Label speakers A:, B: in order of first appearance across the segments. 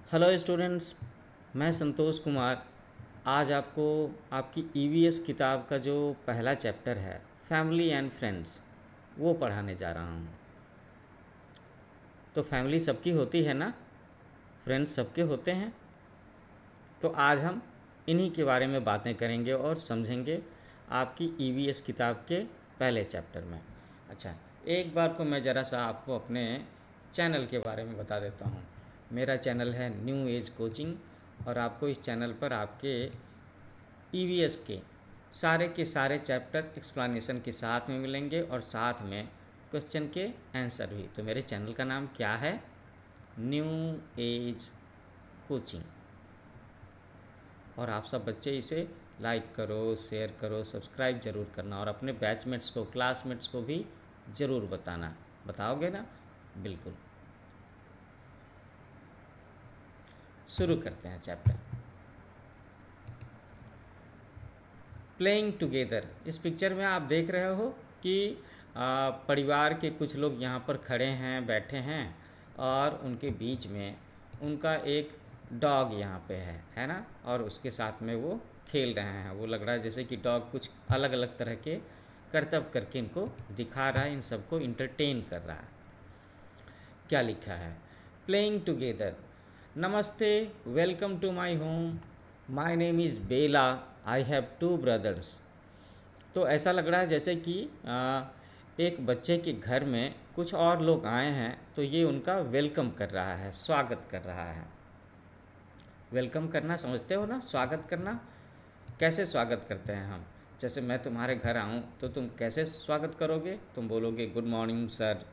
A: Hello students, मैं संतोष कुमार आज आपको आपकी ईवीएस किताब का जो पहला चैप्टर है फैमिली एंड फ्रेंड्स वो पढ़ाने जा रहा हूँ। तो फैमिली सबकी होती है ना, फ्रेंड्स सबके होते हैं। तो आज हम इन्हीं के बारे में बातें करेंगे और समझेंगे आपकी ईवीएस किताब के पहले चैप्टर में। अच्छा, एक बार को मैं ज़रा सा आपको अपने चैनल के बारे में बता देता हूँ। मेरा चैनल है न्यू एज कोचिंग और आपको इस चैनल पर आपके ईवीएस के सारे चैप्टर एक्सप्लेनेशन के साथ में मिलेंगे और साथ में क्वेश्चन के आंसर भी। तो मेरे चैनल का नाम क्या है? New age coaching. और आप सब बच्चे इसे लाइक करो, शेयर करो, सब्सक्राइब ज़रूर करना और अपने बैचमेट्स को, क्लासमेट्स को भी ज़रूर बताना। बताओगे ना? बिल्कुल। शुरू करते हैं चैप्टर। Playing together. इस पिक्चर में आप देख रहे हो कि परिवार के कुछ लोग यहाँ पर खड़े हैं, बैठे हैं और उनके बीच में उनका एक डॉग यहाँ पे है ना। और उसके साथ में वो खेल रहे हैं। वो लग रहा है जैसे कि डॉग कुछ अलग अलग तरह के करतब करके इनको दिखा रहा है, इन सबको इंटरटेन कर रहा है। क्या लिखा है? Playing together. नमस्ते, welcome to my home, my name is Bela, I have 2 brothers. तो ऐसा लग रहा है जैसे कि एक बच्चे के घर में कुछ और लोग आए हैं, तो ये उनका वेलकम कर रहा है, स्वागत कर रहा है। वेलकम करना समझते हो ना? स्वागत करना। कैसे स्वागत करते हैं हम? जैसे मैं तुम्हारे घर आऊँ तो तुम कैसे स्वागत करोगे? तुम बोलोगे गुड मॉर्निंग सर,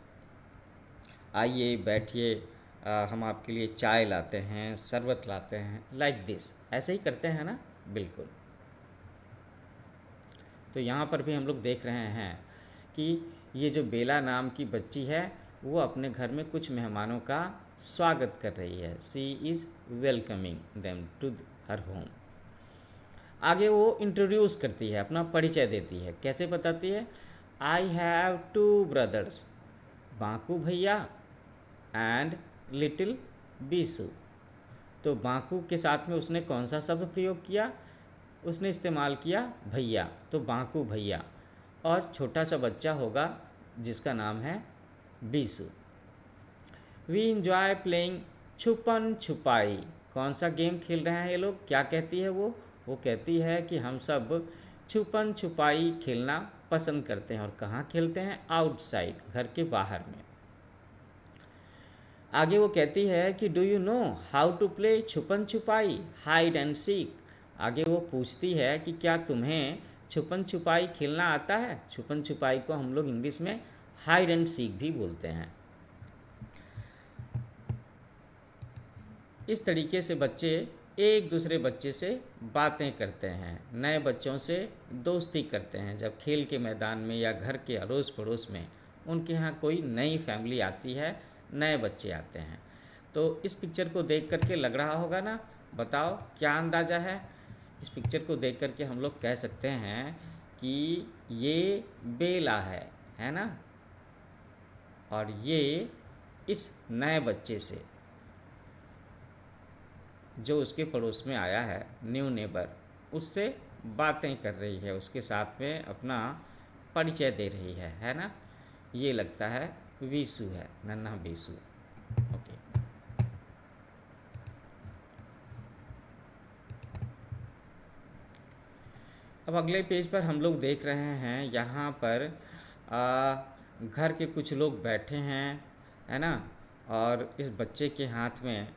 A: आइए बैठिए, हम आपके लिए चाय लाते हैं, शरबत लाते हैं, लाइक दिस। ऐसे ही करते हैं ना? बिल्कुल। तो यहाँ पर भी हम लोग देख रहे हैं कि ये जो बेला नाम की बच्ची है वो अपने घर में कुछ मेहमानों का स्वागत कर रही है। She is welcoming them to her home. आगे वो इंट्रोड्यूस करती है, अपना परिचय देती है। कैसे बताती है? आई हैव 2 ब्रदर्स, बांकू भैया एंड लिटिल बीसू। तो बांकू के साथ में उसने कौन सा शब्द प्रयोग किया? उसने इस्तेमाल किया भैया, तो बांकू भैया। और छोटा सा बच्चा होगा जिसका नाम है बीसू। वी इंजॉय प्लेइंग छुपन छुपाई। कौन सा गेम खेल रहे हैं ये लोग? क्या कहती है वो कहती है कि हम सब छुपन छुपाई खेलना पसंद करते हैं। और कहाँ खेलते हैं? आउटसाइड, घर के बाहर में। आगे वो कहती है कि do you know how to play छुपन छुपाई, हाइड एंड सीक। आगे वो पूछती है कि क्या तुम्हें छुपन छुपाई खेलना आता है? छुपन छुपाई को हम लोग इंग्लिश में हाइड एंड सीक भी बोलते हैं। इस तरीके से बच्चे एक दूसरे बच्चे से बातें करते हैं, नए बच्चों से दोस्ती करते हैं। जब खेल के मैदान में या घर के अड़ोस पड़ोस में उनके यहाँ कोई नई फैमिली आती है, नए बच्चे आते हैं। तो इस पिक्चर को देख करके लग रहा होगा ना? बताओ क्या अंदाज़ा है? इस पिक्चर को देख करके हम लोग कह सकते हैं कि ये बेला है ना। और ये इस नए बच्चे से जो उसके पड़ोस में आया है, न्यू नेबर, उससे बातें कर रही है, उसके साथ में अपना परिचय दे रही है ना। ये लगता है बीसू है, नन्हा बीसू। ओके। अब अगले पेज पर हम लोग देख रहे हैं, यहाँ पर घर के कुछ लोग बैठे हैं, है ना। और इस बच्चे के हाथ में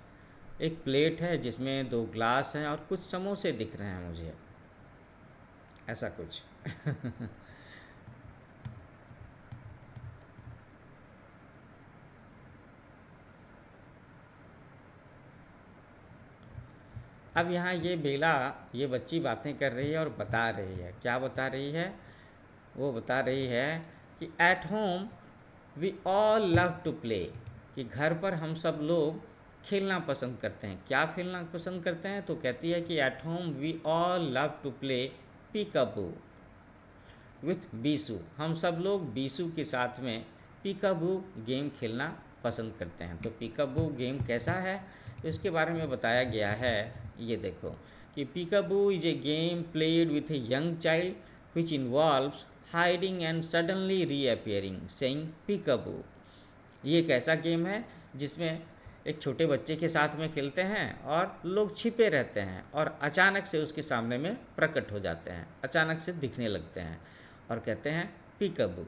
A: एक प्लेट है जिसमें 2 ग्लास हैं और कुछ समोसे दिख रहे हैं मुझे, ऐसा कुछ। अब यहाँ ये बेला, ये बच्ची बातें कर रही है और बता रही है। क्या बता रही है? वो बता रही है कि at home we all love to play, कि घर पर हम सब लोग खेलना पसंद करते हैं। क्या खेलना पसंद करते हैं? तो कहती है कि at home we all love to play peekaboo with Bisu. हम सब लोग बीसू के साथ में पीकाबू गेम खेलना पसंद करते हैं। तो पीकाबू गेम कैसा है? तो इसके बारे में बताया गया है। ये देखो कि peekaboo is a game played with a young child which involves hiding and suddenly reappearing saying peekaboo. ये एक ऐसा गेम है जिसमें एक छोटे बच्चे के साथ में खेलते हैं और लोग छिपे रहते हैं और अचानक से उसके सामने में प्रकट हो जाते हैं, अचानक से दिखने लगते हैं और कहते हैं पीकाबू।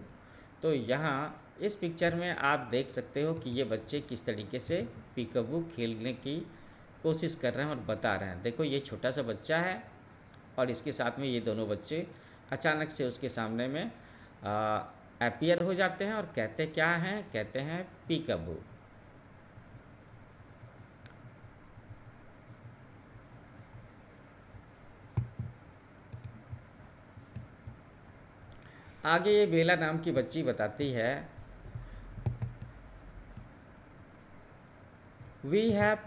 A: तो यहाँ इस पिक्चर में आप देख सकते हो कि ये बच्चे किस तरीके से पीकाबू खेलने की कोशिश कर रहे हैं और बता रहे हैं। देखो ये छोटा सा बच्चा है और इसके साथ में ये दोनों बच्चे अचानक से उसके सामने में अपीयर हो जाते हैं और कहते क्या हैं, कहते हैं पीकाबू। आगे ये बेला नाम की बच्ची बताती है, we have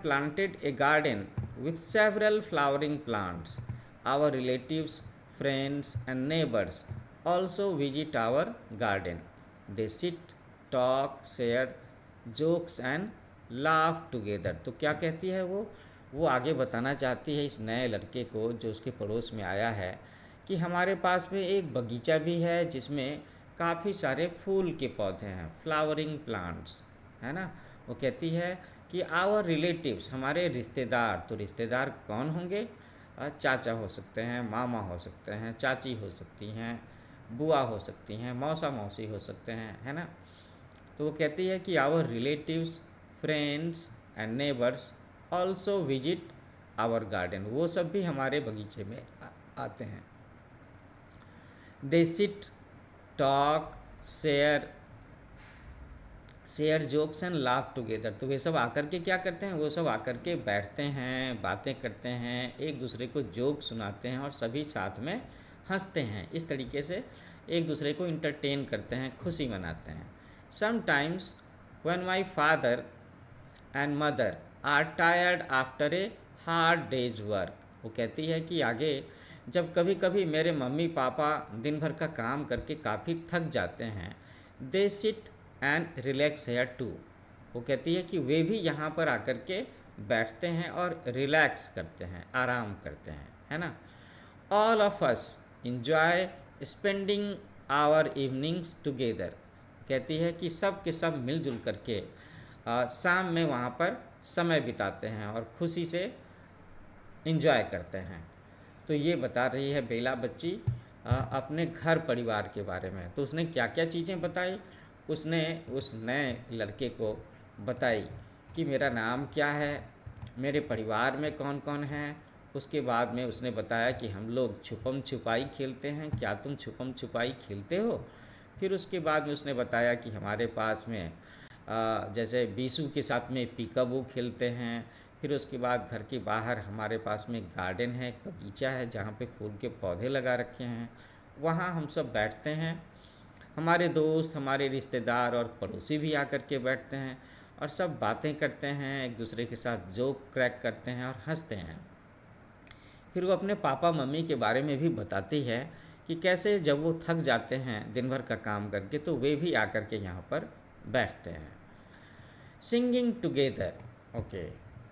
A: planted a garden with several flowering plants. Our relatives, friends and neighbors also visit our garden. They sit, talk, share jokes and laugh together. तो क्या कहती है वो आगे बताना चाहती है इस नए लड़के को जो उसके पड़ोस में आया है कि हमारे पास में एक बगीचा भी है जिसमें काफ़ी सारे फूल के पौधे हैं, फ्लावरिंग प्लांट्स, है ना। वो कहती है कि आवर रिलेटिव्स, हमारे रिश्तेदार, तो रिश्तेदार कौन होंगे, चाचा हो सकते हैं, मामा हो सकते हैं, चाची हो सकती हैं, बुआ हो सकती हैं, मौसा मौसी हो सकते हैं, है ना। तो वो कहती है कि our relatives, friends and neighbours also visit our garden, वो सब भी हमारे बगीचे में आते हैं। They sit, talk, share jokes and laugh together, तो वे सब आकर के क्या करते हैं, वो सब आकर के बैठते हैं, बातें करते हैं, एक दूसरे को जोक सुनाते हैं और सभी साथ में हंसते हैं। इस तरीके से एक दूसरे को इंटरटेन करते हैं, खुशी मनाते हैं। Sometimes when my father and mother are tired after a hard day's work, वो कहती है कि आगे जब कभी कभी मेरे मम्मी पापा दिन भर का काम करके काफ़ी थक जाते हैं, they sit and relax here too, वो कहती है कि वे भी यहाँ पर आकर के बैठते हैं और रिलैक्स करते हैं, आराम करते हैं, है ना। All of us enjoy spending our evenings together, कहती है कि सब के सब मिलजुल करके शाम में वहाँ पर समय बिताते हैं और खुशी से इंजॉय करते हैं। तो ये बता रही है बेला बच्ची अपने घर परिवार के बारे में। तो उसने क्या क्या चीज़ें बताई, उसने उस नए लड़के को बताई कि मेरा नाम क्या है, मेरे परिवार में कौन कौन हैं। उसके बाद में उसने बताया कि हम लोग छुपम छुपाई खेलते हैं, क्या तुम छुपम छुपाई खेलते हो। फिर उसके बाद में उसने बताया कि हमारे पास में जैसे बीसू के साथ में पीकाबू खेलते हैं। फिर उसके बाद घर के बाहर हमारे पास में गार्डन है, एक बगीचा है जहाँ पे फूल के पौधे लगा रखे हैं, वहाँ हम सब बैठते हैं। हमारे दोस्त, हमारे रिश्तेदार और पड़ोसी भी आकर के बैठते हैं और सब बातें करते हैं, एक दूसरे के साथ जोक क्रैक करते हैं और हंसते हैं। फिर वो अपने पापा मम्मी के बारे में भी बताती है कि कैसे जब वो थक जाते हैं दिन भर का काम करके तो वे भी आकर के यहाँ पर बैठते हैं। सिंगिंग टुगेदर, ओके,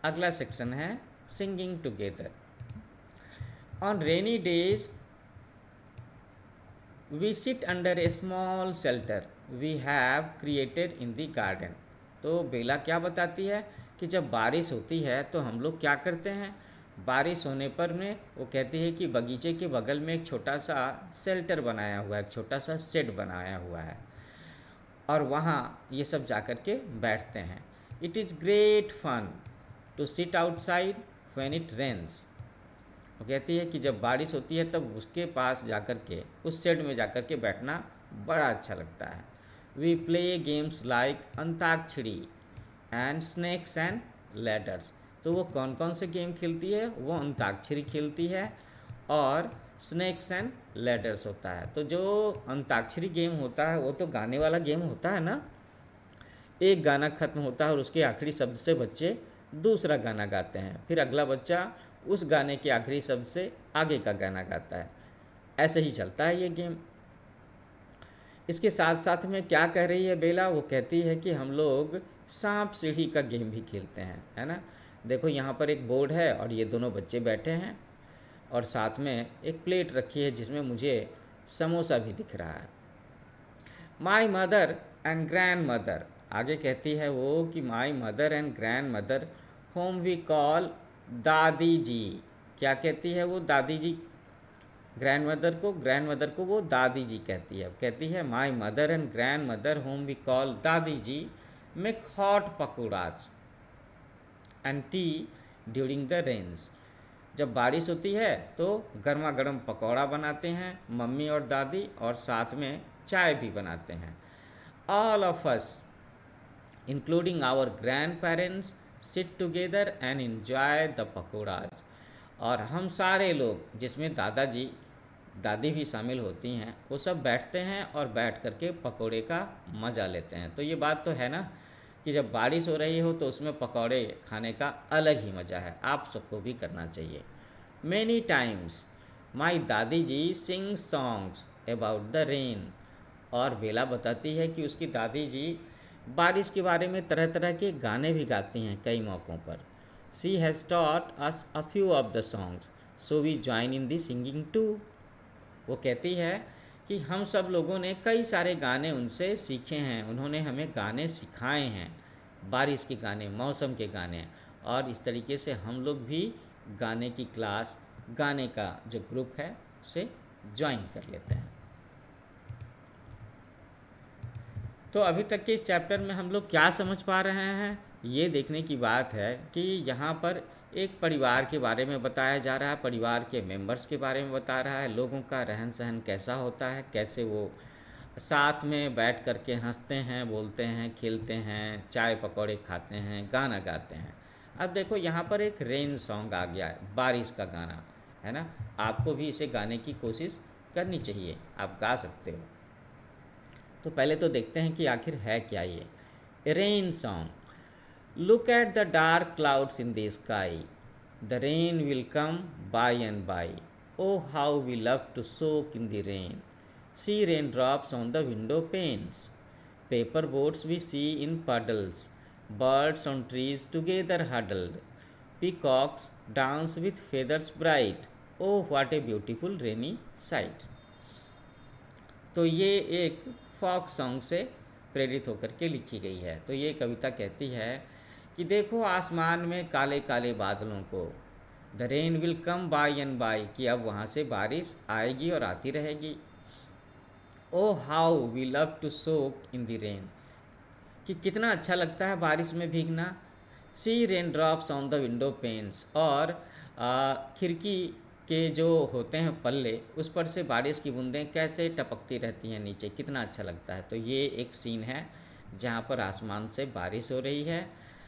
A: अगला सेक्शन है singing together. On rainy days we sit under a small shelter we have created in the garden. तो बेला क्या बताती है कि जब बारिश होती है तो हम लोग क्या करते हैं, बारिश होने पर में वो कहती है कि बगीचे के बगल में एक छोटा सा शेल्टर बनाया हुआ है, एक छोटा सा शेड बनाया हुआ है और वहाँ ये सब जाकर के बैठते हैं। It is great fun to sit outside when it rains, वो कहती है कि जब बारिश होती है तब उसके पास जाकर के, उस शेड में जाकर के बैठना बड़ा अच्छा लगता है। We play games like Antakshari and snakes and ladders. तो वो कौन कौन से गेम खेलती है, वो अंताक्षरी खेलती है और स्नेक्स एंड लैडर्स होता है। तो जो अंताक्षरी गेम होता है वो तो गाने वाला गेम होता है ना, एक गाना खत्म होता है और उसके आखिरी शब्द से बच्चे दूसरा गाना गाते हैं, फिर अगला बच्चा उस गाने के आखिरी शब्द से आगे का गाना गाता है, ऐसे ही चलता है ये गेम। इसके साथ साथ में क्या कह रही है बेला, वो कहती है कि हम लोग सांप सीढ़ी का गेम भी खेलते हैं, है ना। देखो यहाँ पर एक बोर्ड है और ये दोनों बच्चे बैठे हैं और साथ में एक प्लेट रखी है जिसमें मुझे समोसा भी दिख रहा है। My mother and grandmother, आगे कहती है वो कि my mother and grandmother home we call dadi ji. क्या कहती है वो, दादी जी। ग्रैंड मदर को वो दादी जी कहती है। कहती है my mother and grandmother home we call dadi ji make hot pakodas and tea during the rains. जब बारिश होती है तो गर्मा गर्म पकौड़ा बनाते हैं मम्मी और दादी, और साथ में चाय भी बनाते हैं। All of us including our grandparents sit together and enjoy the pakoras. और हम सारे लोग, जिसमें दादाजी दादी भी शामिल होती हैं, वो सब बैठते हैं और बैठ करके पकौड़े का मज़ा लेते हैं। तो ये बात तो है ना कि जब बारिश हो रही हो तो उसमें पकौड़े खाने का अलग ही मज़ा है। आप सबको भी करना चाहिए। Many times my dadi ji sing songs about the rain. और बेला बताती है कि उसकी दादी जी बारिश के बारे में तरह तरह के गाने भी गाती हैं कई मौक़ों पर। She has taught us a few of the songs so we join in the singing too. वो कहती है कि हम सब लोगों ने कई सारे गाने उनसे सीखे हैं, उन्होंने हमें गाने सिखाए हैं, बारिश के गाने, मौसम के गाने, और इस तरीके से हम लोग भी गाने की क्लास, गाने का जो ग्रुप है उसे ज्वाइन कर लेते हैं। तो अभी तक के इस चैप्टर में हम लोग क्या समझ पा रहे हैं, ये देखने की बात है कि यहाँ पर एक परिवार के बारे में बताया जा रहा है, परिवार के मेंबर्स के बारे में बता रहा है, लोगों का रहन सहन कैसा होता है, कैसे वो साथ में बैठ कर के हंसते हैं, बोलते हैं, खेलते हैं, चाय पकौड़े खाते हैं, गाना गाते हैं। अब देखो यहाँ पर एक रेन सॉन्ग आ गया है, बारिश का गाना, है ना। आपको भी इसे गाने की कोशिश करनी चाहिए, आप गा सकते हो। तो पहले तो देखते हैं कि आखिर है क्या ये rain song. Look at the dark clouds in the sky. The rain will come by and by. Oh, how we love to soak in the rain. See raindrops on the window panes. Paper boats we see in puddles. Birds on trees together huddled. Peacocks dance with feathers bright. Oh, what a beautiful rainy sight. तो ये एक folk song से प्रेरित होकर के लिखी गई है। तो ये कविता कहती है कि देखो आसमान में काले काले बादलों को, the rain will come by and by, कि अब वहाँ से बारिश आएगी और आती रहेगी। Oh how we love to soak in the rain, कि कितना अच्छा लगता है बारिश में भीगना। See rain drops on the window panes, और खिड़की के जो होते हैं पल्ले, उस पर से बारिश की बूंदें कैसे टपकती रहती हैं नीचे, कितना अच्छा लगता है। तो ये एक सीन है जहाँ पर आसमान से बारिश हो रही है,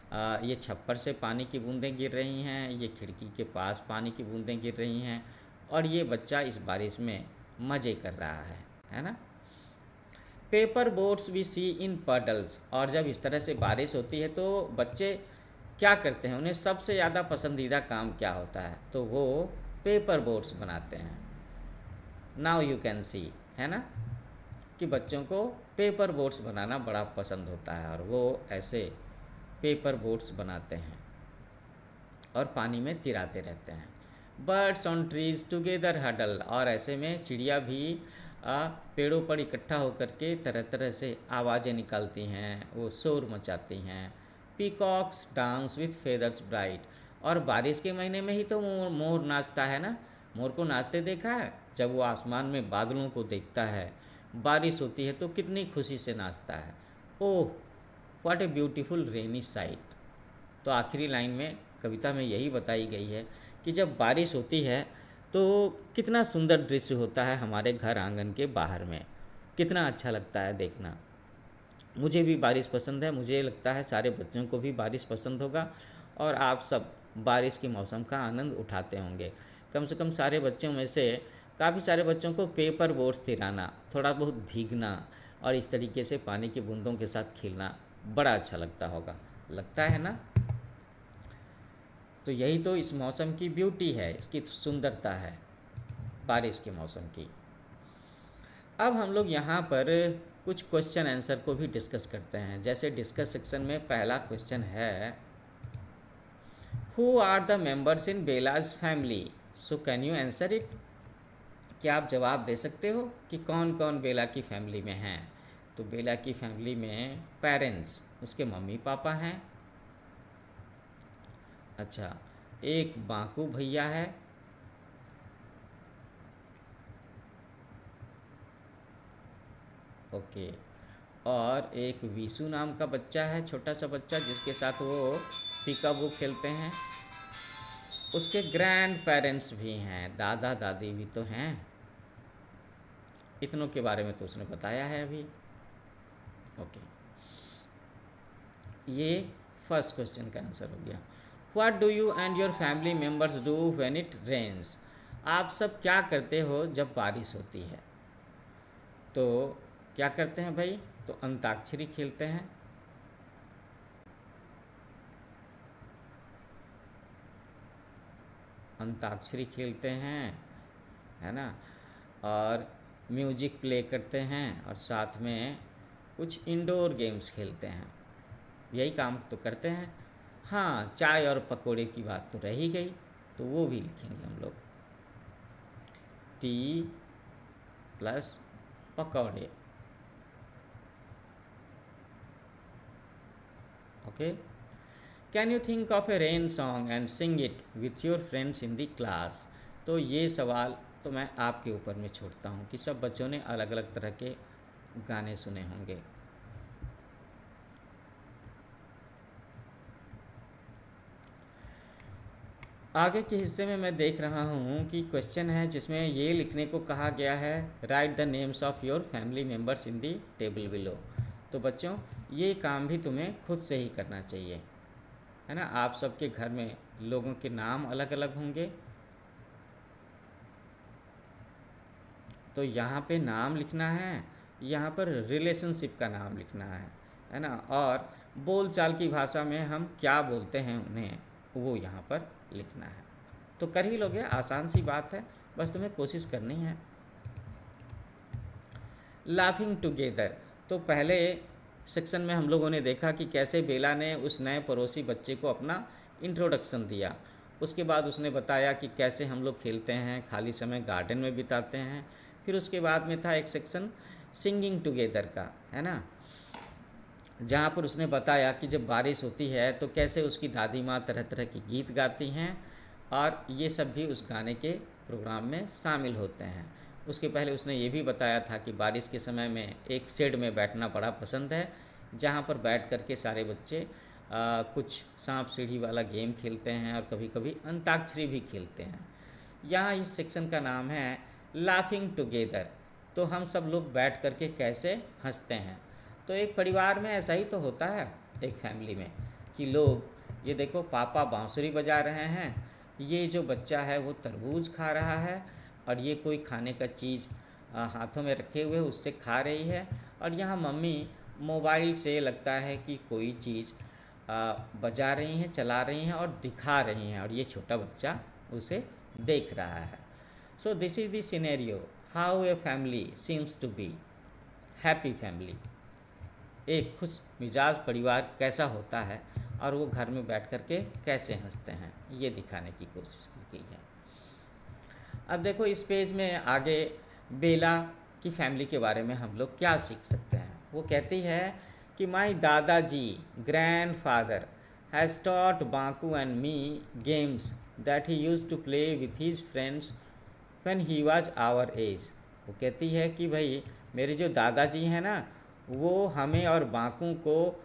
A: ये छप्पर से पानी की बूंदें गिर रही हैं, ये खिड़की के पास पानी की बूंदें गिर रही हैं, और ये बच्चा इस बारिश में मज़े कर रहा है ना। Paper boats we see in puddles, और जब इस तरह से बारिश होती है तो बच्चे क्या करते हैं, उन्हें सबसे ज़्यादा पसंदीदा काम क्या होता है, तो वो पेपर बोट्स बनाते हैं। नाउ यू कैन सी, है ना, कि बच्चों को पेपर बोट्स बनाना बड़ा पसंद होता है, और वो ऐसे पेपर बोट्स बनाते हैं और पानी में तिराते रहते हैं। Birds on trees together huddle, और ऐसे में चिड़िया भी पेड़ों पर इकट्ठा होकर के तरह तरह से आवाज़ें निकालती हैं, वो शोर मचाती हैं। Peacocks dance with feathers bright, और बारिश के महीने में ही तो मोर नाचता है ना। मोर को नाचते देखा है, जब वो आसमान में बादलों को देखता है, बारिश होती है तो कितनी खुशी से नाचता है। Oh what a beautiful rainy site. तो आखिरी लाइन में कविता में यही बताई गई है कि जब बारिश होती है तो कितना सुंदर दृश्य होता है हमारे घर आंगन के बाहर में, कितना अच्छा लगता है देखना। मुझे भी बारिश पसंद है, मुझे लगता है सारे बच्चों को भी बारिश पसंद होगा, और आप सब बारिश के मौसम का आनंद उठाते होंगे। कम से कम सारे बच्चों में से काफ़ी सारे बच्चों को पेपर बोट्स तिराना, थोड़ा बहुत भीगना और इस तरीके से पानी की बूंदों के साथ खेलना बड़ा अच्छा लगता होगा, लगता है ना। तो यही तो इस मौसम की ब्यूटी है, इसकी सुंदरता है बारिश के मौसम की। अब हम लोग यहाँ पर कुछ क्वेश्चन आंसर को भी डिस्कस करते हैं। जैसे डिस्कस सेक्शन में पहला क्वेश्चन है, who are the members in Bela's family, so can you answer it. क्या आप जवाब दे सकते हो कि कौन कौन बेला की फैमिली में हैं। तो बेला की फैमिली में पेरेंट्स, उसके मम्मी पापा हैं। अच्छा, एक बांकू भैया है, ओके, और एक विशु नाम का बच्चा है, छोटा सा बच्चा जिसके साथ वो पिकाबू खेलते हैं। उसके ग्रैंड पेरेंट्स भी हैं, दादा दादी भी तो हैं। इतनों के बारे में तो उसने बताया है अभी, ओके। ये फर्स्ट क्वेश्चन का आंसर हो गया। What do you and your family members do when it rains, आप सब क्या करते हो जब बारिश होती है। तो क्या करते हैं भाई, तो अंताक्षरी खेलते हैं, अंताक्षरी खेलते हैं, है ना, और म्यूजिक प्ले करते हैं, और साथ में कुछ इंडोर गेम्स खेलते हैं। यही काम तो करते हैं। हाँ, चाय और पकोड़े की बात तो रह ही गई, तो वो भी लिखेंगे हम लोग, टी प्लस पकौड़े, okay. Can you think of A rain song and sing it with your friends in the class. तो ये सवाल तो मैं आपके ऊपर में छोड़ता हूँ कि सब बच्चों ने अलग अलग तरह के गाने सुने होंगे। आगे के हिस्से में मैं देख रहा हूँ कि क्वेश्चन है जिसमें ये लिखने को कहा गया है, right the names of your family members in the table below. तो बच्चों, ये काम भी तुम्हें खुद से ही करना चाहिए, है ना। आप सबके घर में लोगों के नाम अलग अलग होंगे, तो यहाँ पे नाम लिखना है, यहाँ पर रिलेशनशिप का नाम लिखना है ना, और बोलचाल की भाषा में हम क्या बोलते हैं उन्हें, वो यहाँ पर लिखना है। तो कर ही लोगे, आसान सी बात है, बस तुम्हें कोशिश करनी है। लाफिंग टुगेदर, तो पहले सेक्शन में हम लोगों ने देखा कि कैसे बेला ने उस नए पड़ोसी बच्चे को अपना इंट्रोडक्शन दिया। उसके बाद उसने बताया कि कैसे हम लोग खेलते हैं, खाली समय गार्डन में बिताते हैं। फिर उसके बाद में था एक सेक्शन सिंगिंग टुगेदर का, है ना, जहाँ पर उसने बताया कि जब बारिश होती है तो कैसे उसकी दादी माँ तरह तरह के गीत गाती हैं, और ये सब भी उस गाने के प्रोग्राम में शामिल होते हैं। उसके पहले उसने ये भी बताया था कि बारिश के समय में एक शेड में बैठना बड़ा पसंद है, जहाँ पर बैठ कर के सारे बच्चे कुछ सांप सीढ़ी वाला गेम खेलते हैं और कभी कभी अंताक्षरी भी खेलते हैं। यहाँ इस सेक्शन का नाम है लाफिंग टुगेदर। तो हम सब लोग बैठ कर के कैसे हंसते हैं। तो एक परिवार में ऐसा ही तो होता है, एक फैमिली में, कि लोग, ये देखो पापा बांसुरी बजा रहे हैं, ये जो बच्चा है वो तरबूज खा रहा है, और ये कोई खाने का चीज़ हाथों में रखे हुए उससे खा रही है, और यहाँ मम्मी मोबाइल से लगता है कि कोई चीज़ बजा रही हैं, चला रही हैं और दिखा रही हैं, और ये छोटा बच्चा उसे देख रहा है। So this is the scenario how a family seems to be happy family. एक खुश मिजाज परिवार कैसा होता है और वो घर में बैठ कर के कैसे हंसते हैं, ये दिखाने की कोशिश की गई है। अब देखो इस पेज में आगे बेला की फैमिली के बारे में हम लोग क्या सीख सकते हैं। वो कहती है कि my dadaji grandfather has taught Banku and me games that he used to play with his friends when he was our age. वो कहती है कि भाई मेरे जो दादाजी हैं ना, वो हमें और बांकू को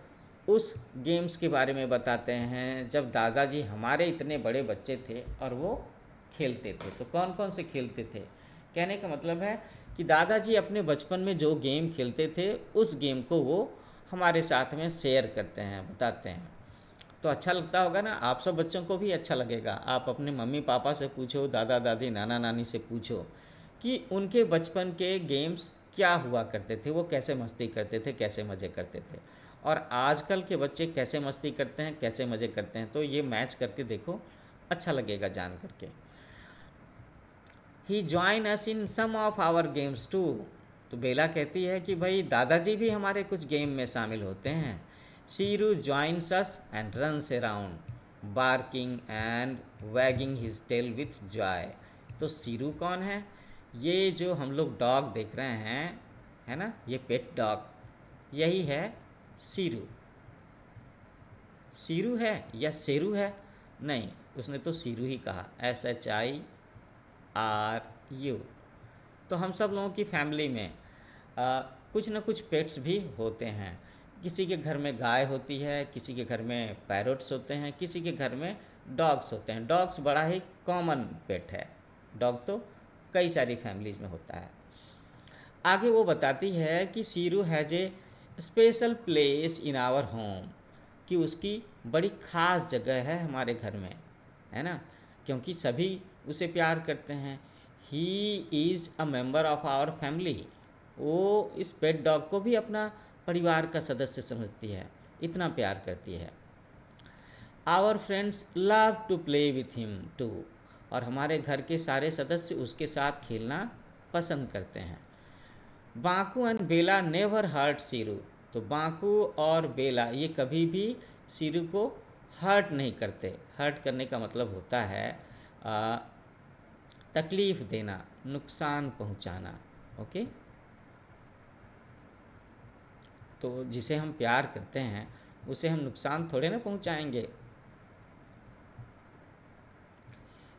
A: उस गेम्स के बारे में बताते हैं जब दादाजी हमारे इतने बड़े बच्चे थे और वो खेलते थे। तो कौन कौन से खेलते थे, कहने का मतलब है कि दादाजी अपने बचपन में जो गेम खेलते थे उस गेम को वो हमारे साथ में शेयर करते हैं, बताते हैं। तो अच्छा लगता होगा ना, आप सब बच्चों को भी अच्छा लगेगा। आप अपने मम्मी पापा से पूछो, दादा दादी नाना नानी से पूछो कि उनके बचपन के गेम्स क्या हुआ करते थे, वो कैसे मस्ती करते थे, कैसे मज़े करते थे, और आजकल के बच्चे कैसे मस्ती करते हैं, कैसे मज़े करते हैं। तो ये मैच करके देखो, अच्छा लगेगा जान करके। He join us in some of our games too. तो बेला कहती है कि भाई दादाजी भी हमारे कुछ गेम में शामिल होते हैं। Sheeru joins us and runs around barking and wagging his tail with joy. तो शीरू कौन है? ये जो हम लोग डॉग देख रहे हैं, है ना, ये पेट डॉग, यही है शीरू। शीरू है या शेरू है? नहीं, उसने तो शीरू ही कहा, SHIRU। तो हम सब लोगों की फैमिली में कुछ न कुछ पेट्स भी होते हैं। किसी के घर में गाय होती है, किसी के घर में पैरोट्स होते हैं, किसी के घर में डॉग्स होते हैं। डॉग्स बड़ा ही कॉमन पेट है। डॉग तो कई सारी फैमिलीज में होता है। आगे वो बताती है कि Sheeru has a special place in our home, कि उसकी बड़ी ख़ास जगह है हमारे घर में, है ना, क्योंकि सभी उसे प्यार करते हैं। He is a member of our family. वो इस पेट डॉग को भी अपना परिवार का सदस्य समझती है, इतना प्यार करती है। Our friends love to play with him too. और हमारे घर के सारे सदस्य उसके साथ खेलना पसंद करते हैं। Banku and Bela never hurt Shiru. तो बांकू और बेला ये कभी भी शीरू को हर्ट नहीं करते। हर्ट करने का मतलब होता है तकलीफ़ देना, नुकसान पहुंचाना। ओके, तो जिसे हम प्यार करते हैं उसे हम नुकसान थोड़े ना पहुंचाएंगे।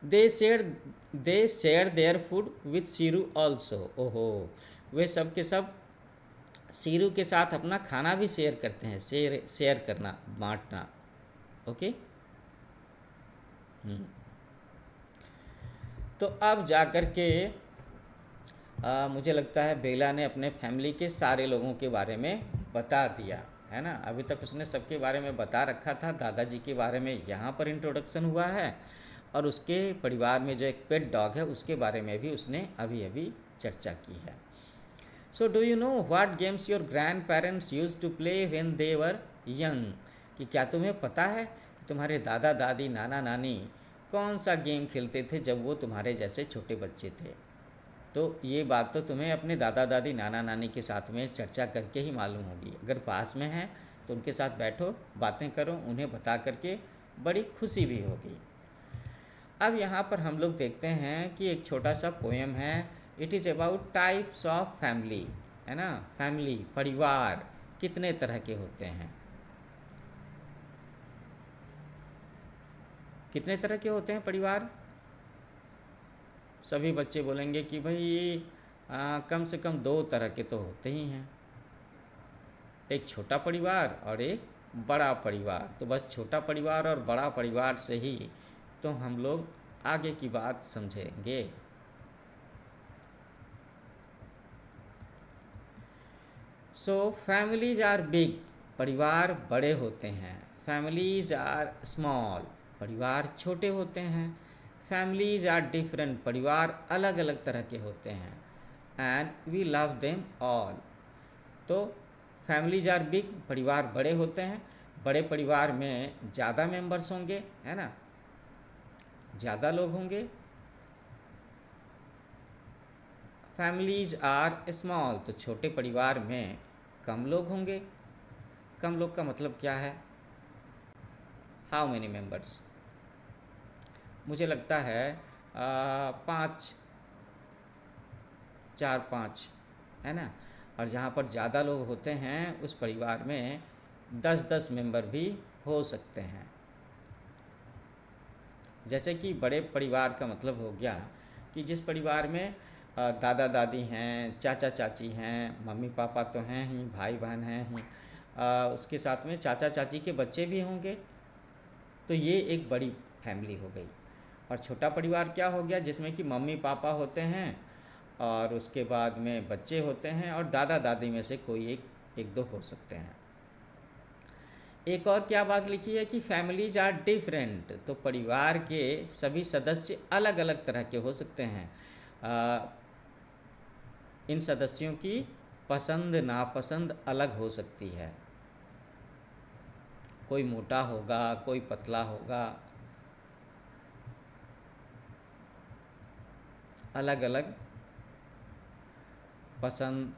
A: They share their food with Shiru also. ओहो, वे सब के सब शीरू के साथ अपना खाना भी शेयर करते हैं। शेयर करना, बांटना। ओके। तो अब जा कर के मुझे लगता है बेला ने अपने फैमिली के सारे लोगों के बारे में बता दिया, है ना। अभी तक उसने सबके बारे में बता रखा था। दादाजी के बारे में यहाँ पर इंट्रोडक्शन हुआ है, और उसके परिवार में जो एक पेट डॉग है उसके बारे में भी उसने अभी अभी चर्चा की है। So do you know what games your grand parents use to play when they were young. कि क्या तुम्हें पता है तुम्हारे दादा दादी नाना नानी कौन सा गेम खेलते थे जब वो तुम्हारे जैसे छोटे बच्चे थे। तो ये बात तो तुम्हें अपने दादा दादी नाना नानी के साथ में चर्चा करके ही मालूम होगी। अगर पास में है तो उनके साथ बैठो, बातें करो, उन्हें बता करके बड़ी खुशी भी होगी। अब यहाँ पर हम लोग देखते हैं कि एक छोटा सा पोएम है। It is about types of family, है ना। फैमिली, परिवार कितने तरह के होते हैं, कितने तरह के होते हैं परिवार। सभी बच्चे बोलेंगे कि भाई कम से कम 2 तरह के तो होते ही हैं, एक छोटा परिवार और एक बड़ा परिवार। तो बस छोटा परिवार और बड़ा परिवार से ही तो हम लोग आगे की बात समझेंगे। सो फैमिलीज आर बिग, परिवार बड़े होते हैं। फैमिलीज आर स्मॉल, परिवार छोटे होते हैं। फैमिलीज आर डिफरेंट, परिवार अलग अलग तरह के होते हैं। And we love them all. तो फैमिलीज आर बिग, परिवार बड़े होते हैं। बड़े परिवार में ज़्यादा मेंबर्स होंगे, है ना, ज़्यादा लोग होंगे। फैमिलीज आर स्मॉल, तो छोटे परिवार में कम लोग होंगे। कम लोग का मतलब क्या है? How many members? मुझे लगता है 5, 4, 5, है ना। और जहाँ पर ज़्यादा लोग होते हैं उस परिवार में 10-10 मेंबर भी हो सकते हैं। जैसे कि बड़े परिवार का मतलब हो गया कि जिस परिवार में दादा दादी हैं, चाचा चाची हैं, मम्मी पापा तो हैं ही, भाई बहन हैं ही, उसके साथ में चाचा चाची के बच्चे भी होंगे। तो ये एक बड़ी फैमिली हो गई। और छोटा परिवार क्या हो गया? जिसमें कि मम्मी पापा होते हैं और उसके बाद में बच्चे होते हैं और दादा दादी में से कोई एक दो हो सकते हैं। एक और क्या बात लिखी है कि फैमिलीज आर डिफरेंट, तो परिवार के सभी सदस्य अलग अलग तरह के हो सकते हैं। इन सदस्यों की पसंद नापसंद अलग हो सकती है। कोई मोटा होगा, कोई पतला होगा, अलग अलग पसंद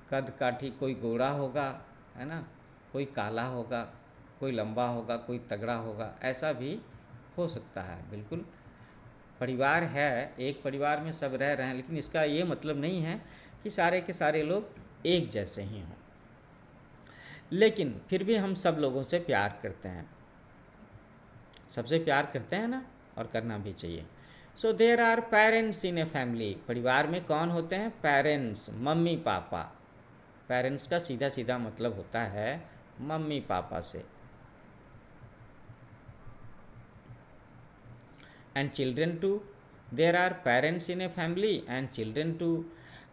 A: कद काठी, कोई गोरा होगा, है ना, कोई काला होगा, कोई लंबा होगा, कोई तगड़ा होगा, ऐसा भी हो सकता है। बिल्कुल परिवार है, एक परिवार में सब रह रहे हैं, लेकिन इसका ये मतलब नहीं है कि सारे के सारे लोग एक जैसे ही हों। लेकिन फिर भी हम सब लोगों से प्यार करते हैं, सबसे प्यार करते हैं ना, और करना भी चाहिए। So there are parents in a family. परिवार में कौन होते हैं? Parents, mummy papa. पेरेंट्स का सीधा सीधा मतलब होता है मम्मी पापा से। And children too, there are parents in a family and children too,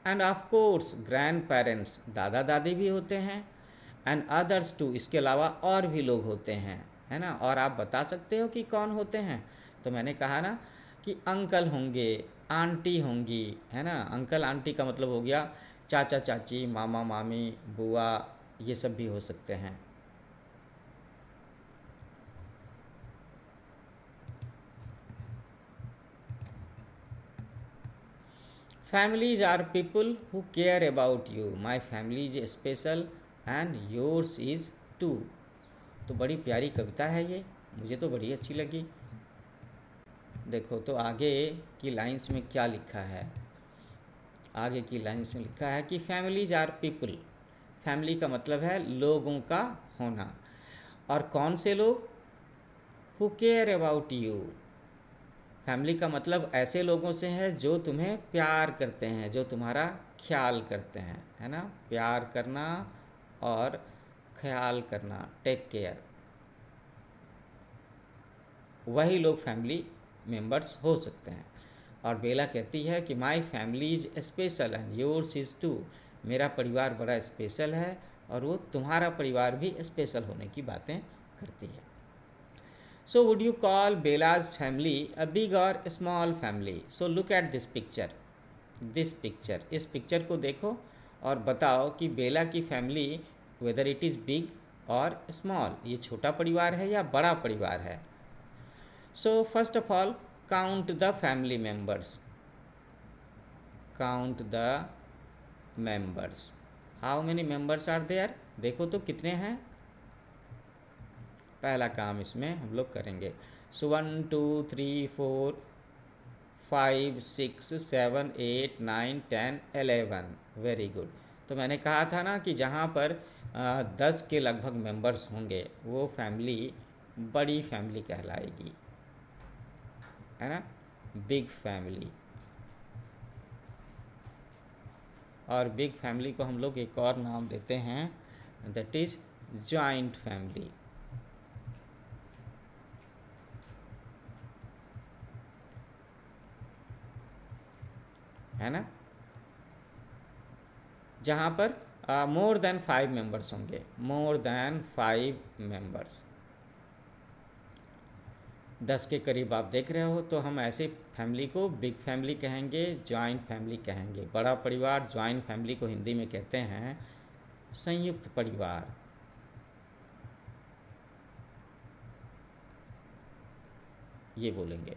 A: and of course grand parents, दादा दादी भी होते हैं, एंड अदर्स टू, इसके अलावा और भी लोग होते हैं, है ना। और आप बता सकते हो कि कौन होते हैं? तो मैंने कहा ना कि अंकल होंगे, आंटी होंगी, है ना। अंकल आंटी का मतलब हो गया चाचा चाची, मामा मामी, बुआ, ये सब भी हो सकते हैं। Families are people who care about you, my family is special and yours is too. तो बड़ी प्यारी कविता है ये, मुझे तो बड़ी अच्छी लगी। देखो तो आगे की लाइंस में क्या लिखा है। आगे की लाइंस में लिखा है कि फैमिलीज आर पीपल, फैमिली का मतलब है लोगों का होना। और कौन से लोग? Who care about you, family का मतलब ऐसे लोगों से है जो तुम्हें प्यार करते हैं, जो तुम्हारा ख्याल करते हैं, है ना। प्यार करना और ख्याल करना, टेक केयर, वही लोग फैमिली मेंबर्स हो सकते हैं। और बेला कहती है कि my family is special and yours is too, मेरा परिवार बड़ा स्पेशल है और वो तुम्हारा परिवार भी स्पेशल होने की बातें करती है। So would you call Bela's family a big और small family? So look at this picture, इस पिक्चर को देखो और बताओ कि बेला की family whether it is big और स्मॉल, ये छोटा परिवार है या बड़ा परिवार है। So first of all count the family members, count the members, how many members are there, देखो तो कितने हैं। पहला काम इसमें हम लोग करेंगे। सो 1 2 3 4 5 6 7 8 9 10 11, वेरी गुड। तो मैंने कहा था ना कि जहाँ पर 10 के लगभग मेंबर्स होंगे वो फैमिली बड़ी फैमिली कहलाएगी, है ना, बिग फैमिली। और बिग फैमिली को हम लोग एक और नाम देते हैं, दैट इज जॉइंट फैमिली, है ना, जहाँ पर मोर देन 5 मेंबर्स होंगे, मोर देन 5 मेंबर्स। 10 के करीब आप देख रहे हो, तो हम ऐसे फैमिली को बिग फैमिली कहेंगे, जॉइंट फैमिली कहेंगे। बड़ा परिवार, जॉइंट फैमिली को हिंदी में कहते हैं संयुक्त परिवार। ये बोलेंगे।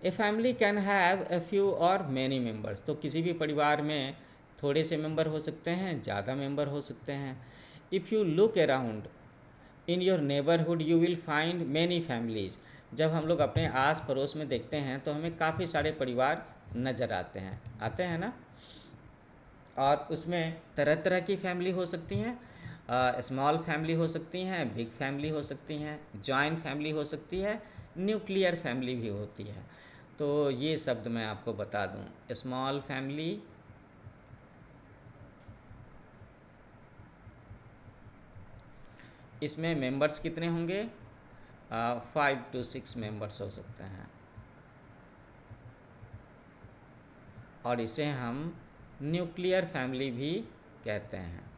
A: A family can have a few और मैनी मेंबर्स, तो किसी भी परिवार में थोड़े से मेंबर हो सकते हैं, ज़्यादा मेंबर हो सकते हैं। If you look around in your neighbourhood you will find many families, जब हम लोग अपने आस पड़ोस में देखते हैं तो हमें काफ़ी सारे परिवार नज़र आते हैं ना। और उसमें तरह तरह की फैमिली हो सकती हैं, स्मॉल फैमिली हो सकती हैं, बिग फैमिली हो सकती हैं, जॉइंट फैमिली हो सकती है, न्यूक्लियर फैमिली भी होती है। तो ये शब्द मैं आपको बता दूं, स्मॉल फैमिली, इसमें मेंबर्स कितने होंगे? 5 to 6 मेंबर्स हो सकते हैं। और इसे हम न्यूक्लियर फैमिली भी कहते हैं।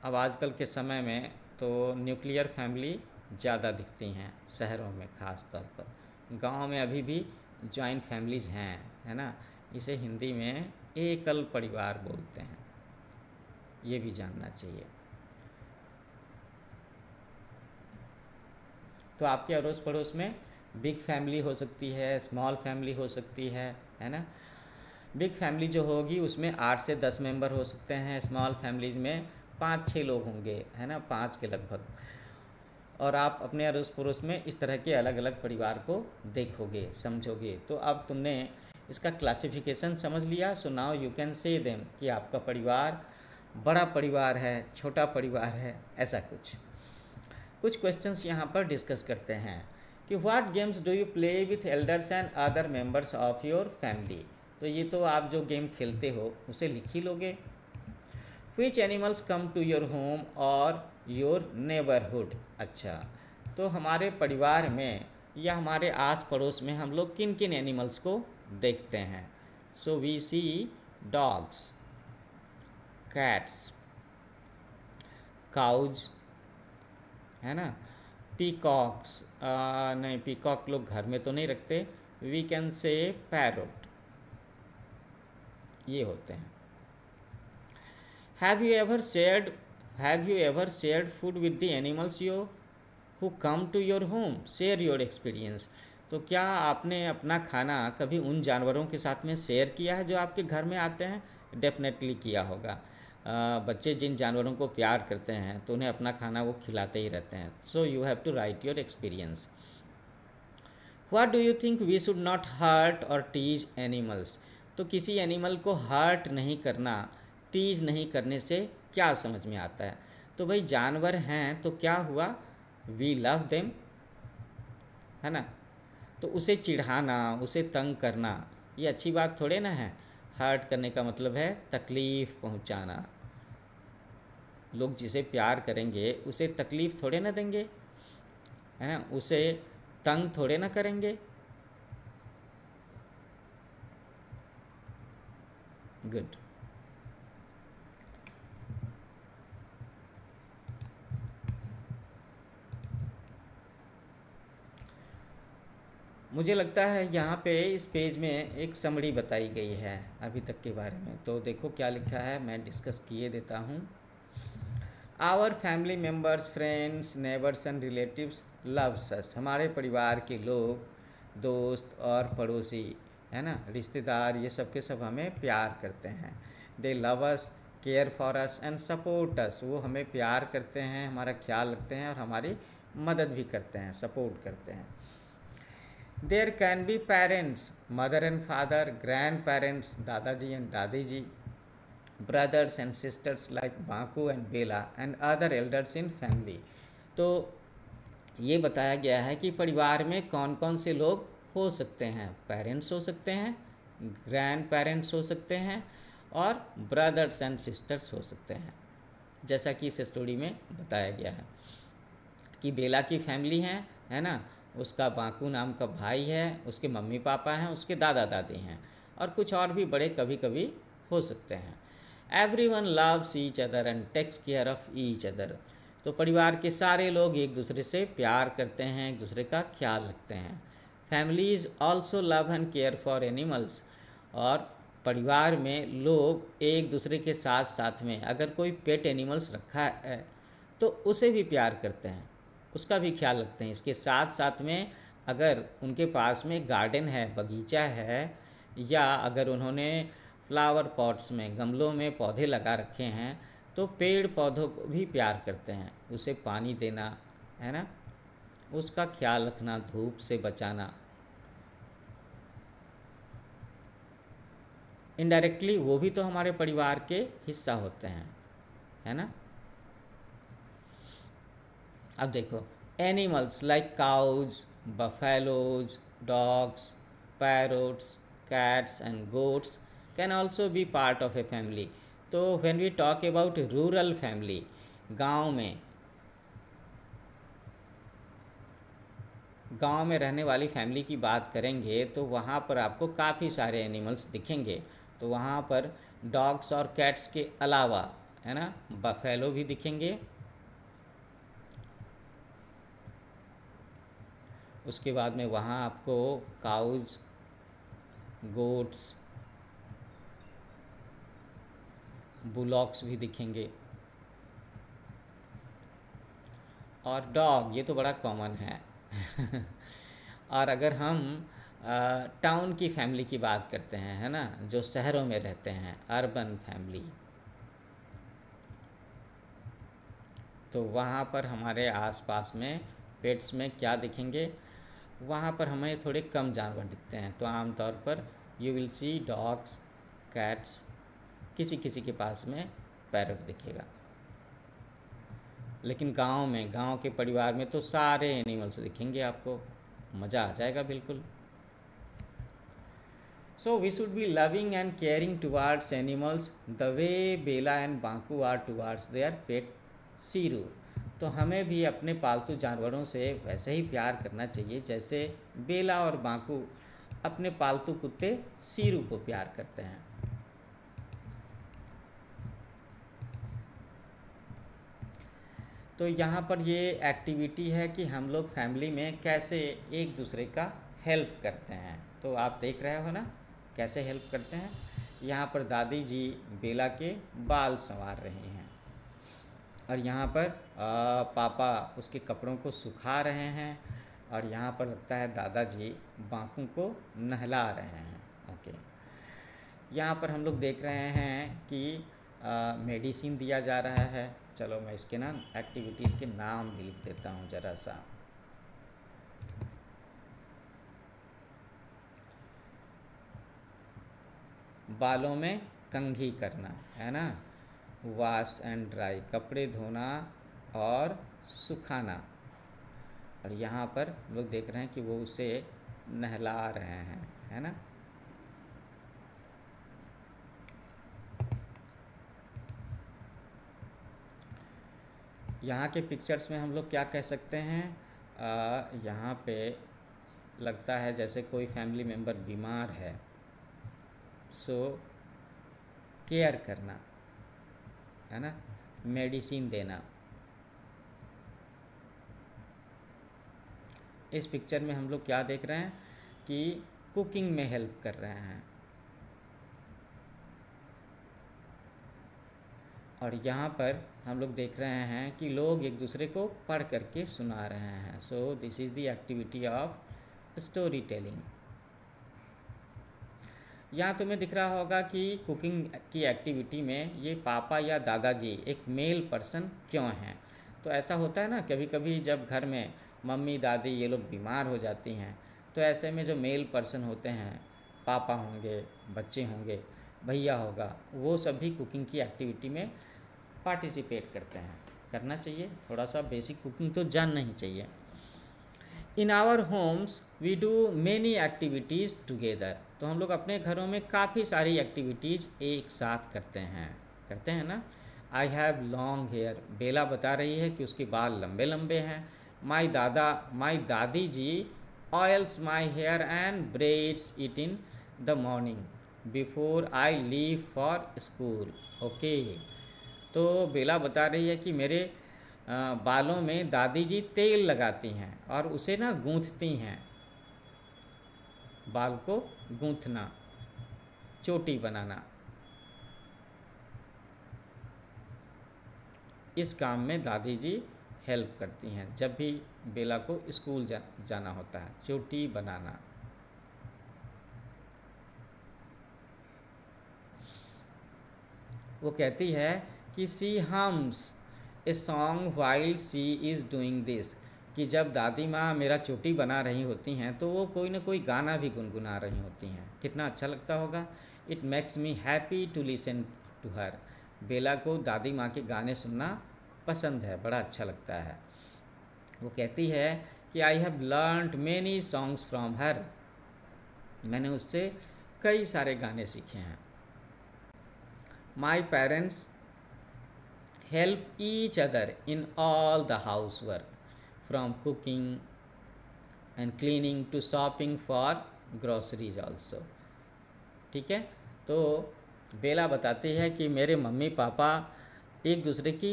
A: अब आजकल के समय में तो न्यूक्लियर फैमिली ज़्यादा दिखती हैं शहरों में, ख़ास तौर पर। गांव में अभी भी जॉइंट फैमिलीज़ हैं, है ना। इसे हिंदी में एकल परिवार बोलते हैं, ये भी जानना चाहिए। तो आपके अड़ोस पड़ोस में बिग फैमिली हो सकती है, स्मॉल फैमिली हो सकती है ना। बिग फैमिली जो होगी उसमें 8 से 10 मेंबर हो सकते हैं, स्मॉल फैमिलीज में 5-6 लोग होंगे, है ना, 5 के लगभग। और आप अपने अड़ोस पड़ोस में इस तरह के अलग अलग परिवार को देखोगे, समझोगे। तो अब तुमने इसका क्लासिफिकेशन समझ लिया। So now you can say them कि आपका परिवार बड़ा परिवार है, छोटा परिवार है, ऐसा कुछ। कुछ क्वेश्चंस यहाँ पर डिस्कस करते हैं कि what games do you play with elders and other members of your family. तो ये तो आप जो गेम खेलते हो उसे लिख ही लोगे। Which animals come to your home और योर नेबरहुड। अच्छा, तो हमारे परिवार में या हमारे आस पड़ोस में हम लोग किन किन एनिमल्स को देखते हैं। So we see dogs, cats, cows, है ना, पीकॉक्स, नहीं पीकॉक लोग घर में तो नहीं रखते, वी कैन से पैरोट, ये होते हैं। Have you ever shared food with the animals you who come to your home, share your experience. तो क्या आपने अपना खाना कभी उन जानवरों के साथ में शेयर किया है जो आपके घर में आते हैं। डेफिनेटली किया होगा। बच्चे जिन जानवरों को प्यार करते हैं तो उन्हें अपना खाना वो खिलाते ही रहते हैं। So you have to write your experience. What do you think we should not hurt और टीज एनिमल्स। तो किसी एनिमल को हर्ट नहीं करना, टीज नहीं करने से क्या समझ में आता है। तो भाई जानवर हैं तो क्या हुआ, वी लव देम, है ना। तो उसे चिढ़ाना, उसे तंग करना ये अच्छी बात थोड़े ना है। हर्ट करने का मतलब है तकलीफ़ पहुंचाना। लोग जिसे प्यार करेंगे उसे तकलीफ़ थोड़े ना देंगे, है ना, उसे तंग थोड़े ना करेंगे। गुड। मुझे लगता है यहाँ पे इस पेज में एक समरी बताई गई है अभी तक के बारे में। तो देखो क्या लिखा है, मैं डिस्कस किए देता हूँ। Our family members, friends, neighbours and relatives loves us. हमारे परिवार के लोग, दोस्त और पड़ोसी, है ना, रिश्तेदार, ये सब के सब हमें प्यार करते हैं। दे love us, care for us and support us. वो हमें प्यार करते हैं, हमारा ख्याल रखते हैं और हमारी मदद भी करते हैं, सपोर्ट करते हैं। There can be parents, mother and father, grandparents, dadaji and dadi ji, brothers and sisters like Banku and Bela and other elders in family. तो ये बताया गया है कि परिवार में कौन कौन से लोग हो सकते हैं। पेरेंट्स हो सकते हैं, ग्रैंड पेरेंट्स हो सकते हैं और ब्रदर्स एंड सिस्टर्स हो सकते हैं। जैसा कि इस स्टोरी में बताया गया है कि बेला की फैमिली है ना, उसका बांकू नाम का भाई है, उसके मम्मी पापा हैं, उसके दादा दादी हैं और कुछ और भी बड़े कभी कभी हो सकते हैं। Everyone loves each other and takes care of each other. तो परिवार के सारे लोग एक दूसरे से प्यार करते हैं, एक दूसरे का ख्याल रखते हैं। Families also love and care for animals. और परिवार में लोग एक दूसरे के साथ साथ में अगर कोई पेट एनिमल्स रखा है तो उसे भी प्यार करते हैं, उसका भी ख्याल रखते हैं। इसके साथ साथ में अगर उनके पास में गार्डन है, बगीचा है, या अगर उन्होंने फ्लावर पॉट्स में, गमलों में पौधे लगा रखे हैं तो पेड़ पौधों को भी प्यार करते हैं। उसे पानी देना, है ना, उसका ख्याल रखना, धूप से बचाना। इनडायरेक्टली वो भी तो हमारे परिवार के हिस्सा होते हैं, है ना। अब देखो, animals like cows, buffaloes, dogs, parrots, cats and goats can also be part of a family. तो when we talk about rural family, गांव में रहने वाली फैमिली की बात करेंगे तो वहाँ पर आपको काफ़ी सारे एनिमल्स दिखेंगे। तो वहाँ पर डॉग्स और कैट्स के अलावा, है ना, बफेलो भी दिखेंगे, उसके बाद में वहाँ आपको काउज, गोट्स, बुलॉक्स भी दिखेंगे और डॉग, ये तो बड़ा कॉमन है और अगर हम टाउन की फैमिली की बात करते हैं, है ना, जो शहरों में रहते हैं, अर्बन फैमिली, तो वहाँ पर हमारे आसपास में पेट्स में क्या दिखेंगे, वहाँ पर हमें थोड़े कम जानवर दिखते हैं। तो आमतौर पर you will see dogs, cats, किसी किसी के पास में पैरट दिखेगा। लेकिन गांव के परिवार में तो सारे एनिमल्स दिखेंगे आपको, मज़ा आ जाएगा बिल्कुल। So we should be loving and caring towards animals the way Bela and Banku are towards their pet Siru. तो हमें भी अपने पालतू जानवरों से वैसे ही प्यार करना चाहिए जैसे बेला और बांकू अपने पालतू कुत्ते सीरू को प्यार करते हैं। तो यहाँ पर ये एक्टिविटी है कि हम लोग फैमिली में कैसे एक दूसरे का हेल्प करते हैं। तो आप देख रहे हो ना कैसे हेल्प करते हैं। यहाँ पर दादी जी बेला के बाल संवार रही हैं और यहाँ पर पापा उसके कपड़ों को सुखा रहे हैं और यहाँ पर लगता है दादाजी बांकू को नहला रहे हैं। ओके, यहाँ पर हम लोग देख रहे हैं कि मेडिसिन दिया जा रहा है। चलो मैं इसके ना एक्टिविटीज़ के नाम भी लिख देता हूँ ज़रा सा। बालों में कंघी करना, है ना, वॉश एंड ड्राई, कपड़े धोना और सुखाना। और यहाँ पर लोग देख रहे हैं कि वो उसे नहला रहे हैं, है ना। यहाँ के पिक्चर्स में हम लोग क्या कह सकते हैं, यहाँ पे लगता है जैसे कोई फैमिली मेम्बर बीमार है, सो केयर करना, है ना, मेडिसिन देना। इस पिक्चर में हम लोग क्या देख रहे हैं कि कुकिंग में हेल्प कर रहे हैं। और यहाँ पर हम लोग देख रहे हैं कि लोग एक दूसरे को पढ़ करके सुना रहे हैं। सो this is the activity of story telling. यहाँ तुम्हें दिख रहा होगा कि कुकिंग की एक्टिविटी में ये पापा या दादाजी एक मेल पर्सन क्यों हैं। तो ऐसा होता है ना, कभी कभी जब घर में मम्मी दादी ये लोग बीमार हो जाती हैं तो ऐसे में जो मेल पर्सन होते हैं, पापा होंगे, बच्चे होंगे, भैया होगा, वो सभी कुकिंग की एक्टिविटी में पार्टिसिपेट करते हैं। करना चाहिए, थोड़ा सा बेसिक कुकिंग तो जानना ही चाहिए। In our homes we do many activities together. तो हम लोग अपने घरों में काफ़ी सारी एक्टिविटीज़ एक साथ करते हैं ना। आई हैव लॉन्ग हेयर, बेला बता रही है कि उसके बाल लंबे लंबे हैं। My dadi ji oils my hair and braids it in the morning before I leave for school. Okay, तो बेला बता रही है कि मेरे बालों में दादी जी तेल लगाती हैं और उसे ना गूंथती हैं। बाल को गूंथना, चोटी बनाना, इस काम में दादी जी हेल्प करती हैं जब भी बेला को स्कूल जाना होता है। चोटी बनाना। वो कहती है कि she hums a song while she is doing this, कि जब दादी माँ मेरा चोटी बना रही होती हैं तो वो कोई ना कोई गाना भी गुनगुना रही होती हैं। कितना अच्छा लगता होगा। It makes me happy to listen to her. Bela को दादी माँ के गाने सुनना पसंद है, बड़ा अच्छा लगता है। वो कहती है कि I have learned many songs from her, मैंने उससे कई सारे गाने सीखे हैं। My parents help each other in all the housework from cooking and cleaning to shopping for groceries also। ठीक है, तो बेला बताती है कि मेरे मम्मी पापा एक दूसरे की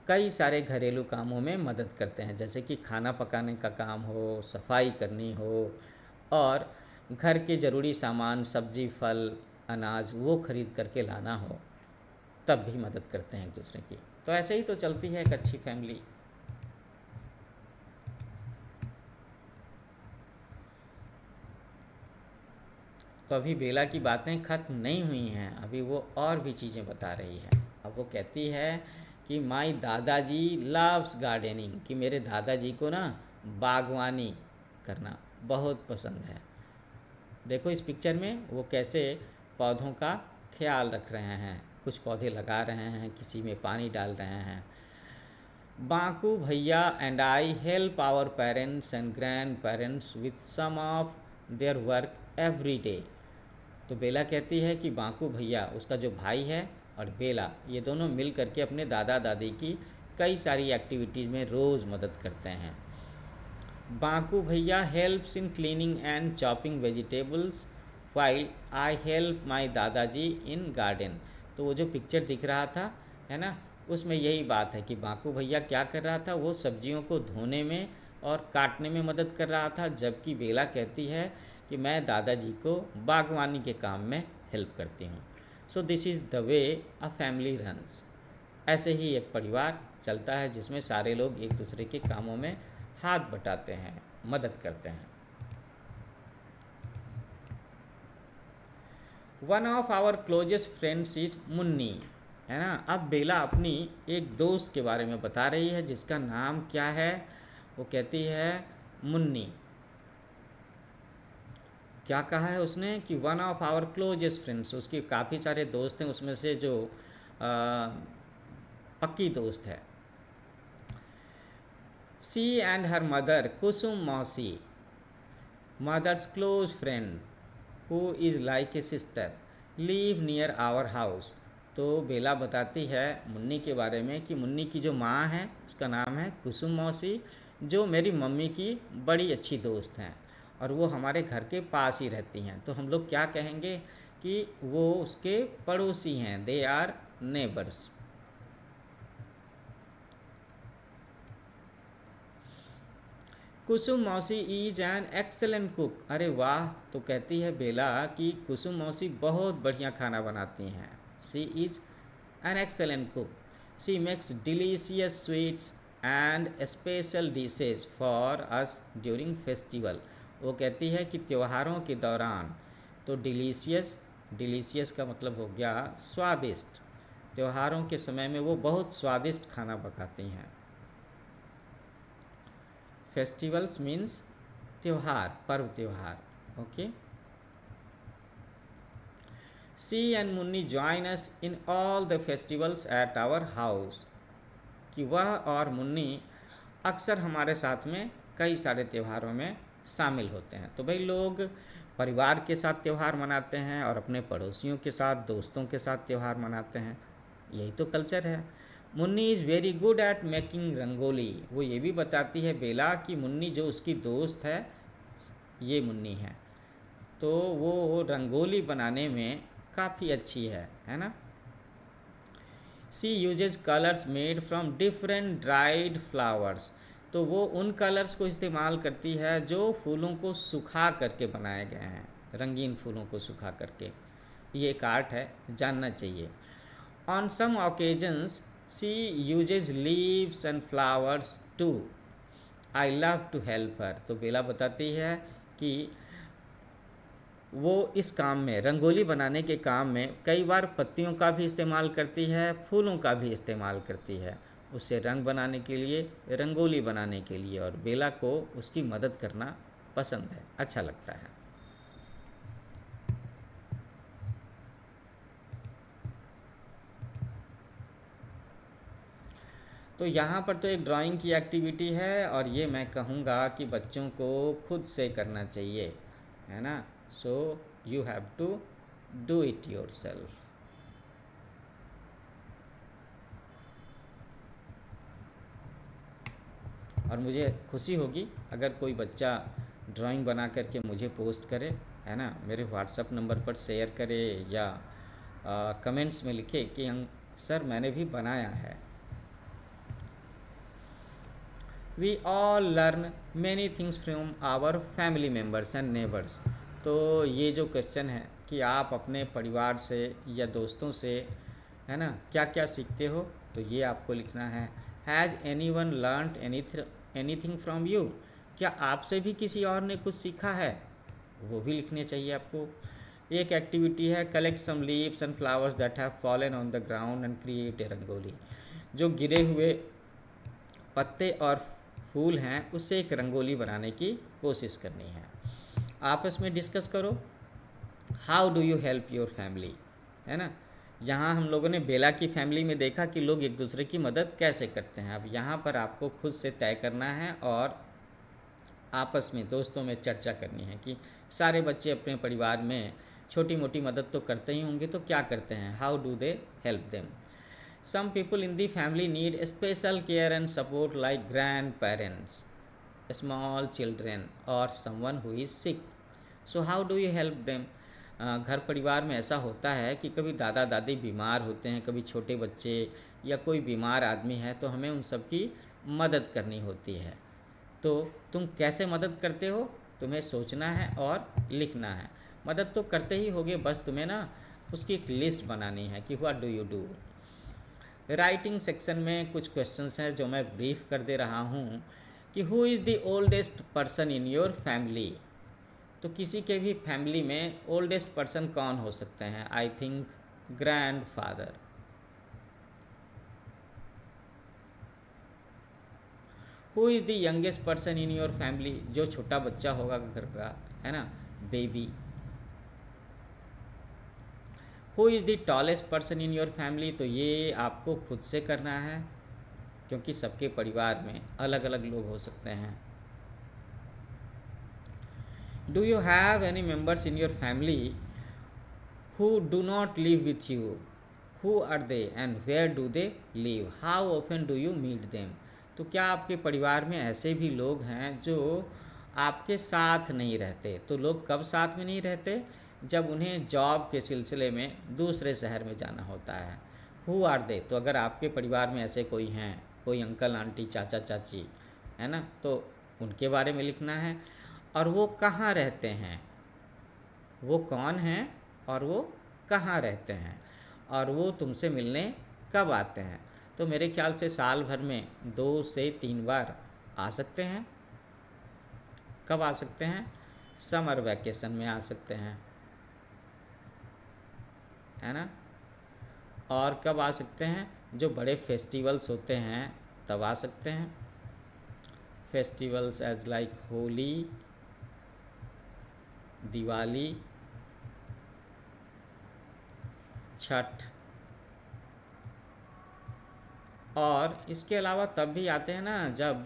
A: कई सारे घरेलू कामों में मदद करते हैं, जैसे कि खाना पकाने का काम हो, सफाई करनी हो और घर के ज़रूरी सामान, सब्जी, फल, अनाज वो खरीद करके लाना हो, तब भी मदद करते हैं एक दूसरे की। तो ऐसे ही तो चलती है एक अच्छी फैमिली। तो अभी बेला की बातें ख़त्म नहीं हुई हैं, अभी वो और भी चीज़ें बता रही है। अब वो कहती है कि माई दादाजी लव्स गार्डनिंग, कि मेरे दादाजी को ना बागवानी करना बहुत पसंद है। देखो इस पिक्चर में वो कैसे पौधों का ख्याल रख रहे हैं, कुछ पौधे लगा रहे हैं, किसी में पानी डाल रहे हैं। बांकू भैया and I help our parents and grand parents with some of their work every day. तो बेला कहती है कि बांकू भैया, उसका जो भाई है, और बेला, ये दोनों मिल करके अपने दादा दादी की कई सारी एक्टिविटीज़ में रोज़ मदद करते हैं। बांकू भैया helps in cleaning and chopping vegetables while I help my दादाजी इन गार्डन। तो वो जो पिक्चर दिख रहा था, है ना, उसमें यही बात है कि बांकू भैया क्या कर रहा था, वो सब्जियों को धोने में और काटने में मदद कर रहा था, जबकि बेला कहती है कि मैं दादाजी को बागवानी के काम में हेल्प करती हूँ। सो this is the way a family runs. ऐसे ही एक परिवार चलता है जिसमें सारे लोग एक दूसरे के कामों में हाथ बटाते हैं, मदद करते हैं। One of our closest friends is Munni, है ना। अब बेला अपनी एक दोस्त के बारे में बता रही है जिसका नाम क्या है, वो कहती है मुन्नी। क्या कहा है उसने कि one of our closest friends, उसके काफ़ी सारे दोस्त हैं, उसमें से जो पक्की दोस्त है। She and her mother Kusum मौसी, mother's close friend who is like a sister, live near our house. तो बेला बताती है मुन्नी के बारे में कि मुन्नी की जो माँ है उसका नाम है कुसुम मौसी, जो मेरी मम्मी की बड़ी अच्छी दोस्त हैं और वो हमारे घर के पास ही रहती हैं। तो हम लोग क्या कहेंगे कि वो उसके पड़ोसी हैं, दे आर नेबर्स। कुसुम मौसी इज एन एक्सेलेंट कुक। अरे वाह, तो कहती है बेला कि कुसुम मौसी बहुत बढ़िया खाना बनाती हैं। She is an excellent cook, she makes delicious sweets and special dishes for us during festival. वो कहती है कि त्योहारों के दौरान, तो डिलीशियस का मतलब हो गया स्वादिष्ट, त्योहारों के समय में वो बहुत स्वादिष्ट खाना पकाती हैं। फेस्टिवल्स मीन्स त्योहार, पर्व त्योहार, okay. She and Munni join us in all the festivals at our house, कि वह और मुन्नी अक्सर हमारे साथ में कई सारे त्योहारों में शामिल होते हैं। तो भाई लोग परिवार के साथ त्यौहार मनाते हैं और अपने पड़ोसियों के साथ, दोस्तों के साथ त्यौहार मनाते हैं, यही तो कल्चर है। Munni is very good at making rangoli. वो ये भी बताती है बेला कि मुन्नी जो उसकी दोस्त है, ये मुन्नी है, तो वो रंगोली बनाने में काफ़ी अच्छी है ना। She uses colours made from different dried flowers. तो वो उन कलर्स को इस्तेमाल करती है जो फूलों को सुखा करके बनाए गए हैं, रंगीन फूलों को सुखा करके। ये एक आर्ट है, जानना चाहिए। On some occasions she uses leaves and flowers too, I love to help her. तो बेला बताती है कि वो इस काम में, रंगोली बनाने के काम में कई बार पत्तियों का भी इस्तेमाल करती है, फूलों का भी इस्तेमाल करती है, उससे रंग बनाने के लिए, रंगोली बनाने के लिए, और बेला को उसकी मदद करना पसंद है, अच्छा लगता है। तो यहाँ पर तो एक ड्राइंग की एक्टिविटी है और ये मैं कहूँगा कि बच्चों को खुद से करना चाहिए, है ना। So you have to do it yourself. और मुझे खुशी होगी अगर कोई बच्चा ड्राइंग बना करके मुझे पोस्ट करे, है ना, मेरे व्हाट्सएप नंबर पर शेयर करे या कमेंट्स में लिखे कि सर मैंने भी बनाया है। We all learn many things from our family members and neighbours. तो ये जो क्वेश्चन है कि आप अपने परिवार से या दोस्तों से, है ना, क्या क्या सीखते हो, तो ये आपको लिखना है। Has any one learned anything from you, क्या आपसे भी किसी और ने कुछ सीखा है, वो भी लिखने चाहिए आपको। एक एक्टिविटी है collect some leaves and flowers that have fallen on the ground and create a rangoli. जो गिरे हुए पत्ते और फूल हैं उससे एक रंगोली बनाने की कोशिश करनी है। आपस में डिस्कस करो। How do you help your family, है ना। यहाँ हम लोगों ने बेला की फैमिली में देखा कि लोग एक दूसरे की मदद कैसे करते हैं। अब यहाँ पर आपको खुद से तय करना है और आपस में दोस्तों में चर्चा करनी है कि सारे बच्चे अपने परिवार में छोटी मोटी मदद तो करते ही होंगे, तो क्या करते हैं, how do they help them. Some people in the family need special care and support like grandparents, small children और someone who is sick, so how do you help them. घर परिवार में ऐसा होता है कि कभी दादा दादी बीमार होते हैं, कभी छोटे बच्चे या कोई बीमार आदमी है, तो हमें उन सब की मदद करनी होती है। तो तुम कैसे मदद करते हो, तुम्हें सोचना है और लिखना है। मदद तो करते ही होगे, बस तुम्हें ना उसकी एक लिस्ट बनानी है कि what do you do. Writing section में कुछ क्वेश्चंस हैं जो मैं ब्रीफ कर दे रहा हूँ कि who is the oldest person in your family. तो किसी के भी फैमिली में ओल्डेस्ट पर्सन कौन हो सकते हैं, I think grand father. Who is the youngest person in your family, जो छोटा बच्चा होगा घर का, है ना, baby. Who is the tallest person in your family, तो ये आपको खुद से करना है क्योंकि सबके परिवार में अलग अलग लोग हो सकते हैं। Do you have any members in your family who do not live with you, who are they and where do they live, how often do you meet them. तो क्या आपके परिवार में ऐसे भी लोग हैं जो आपके साथ नहीं रहते। तो लोग कब साथ में नहीं रहते, जब उन्हें जॉब के सिलसिले में दूसरे शहर में जाना होता है। हु आर दे, तो अगर आपके परिवार में ऐसे कोई हैं, कोई अंकल आंटी चाचा चाची, है ना, तो उनके बारे में लिखना है। और वो कहाँ रहते हैं, वो कौन हैं और वो कहाँ रहते हैं, और वो तुमसे मिलने कब आते हैं। तो मेरे ख्याल से साल भर में 2 से 3 बार आ सकते हैं। कब आ सकते हैं, समर वैकेशन में आ सकते हैं, है ना। और कब आ सकते हैं, जो बड़े फेस्टिवल्स होते हैं तब आ सकते हैं। Festivals as like Holi, Diwali, Chhath. और इसके अलावा तब भी आते हैं ना जब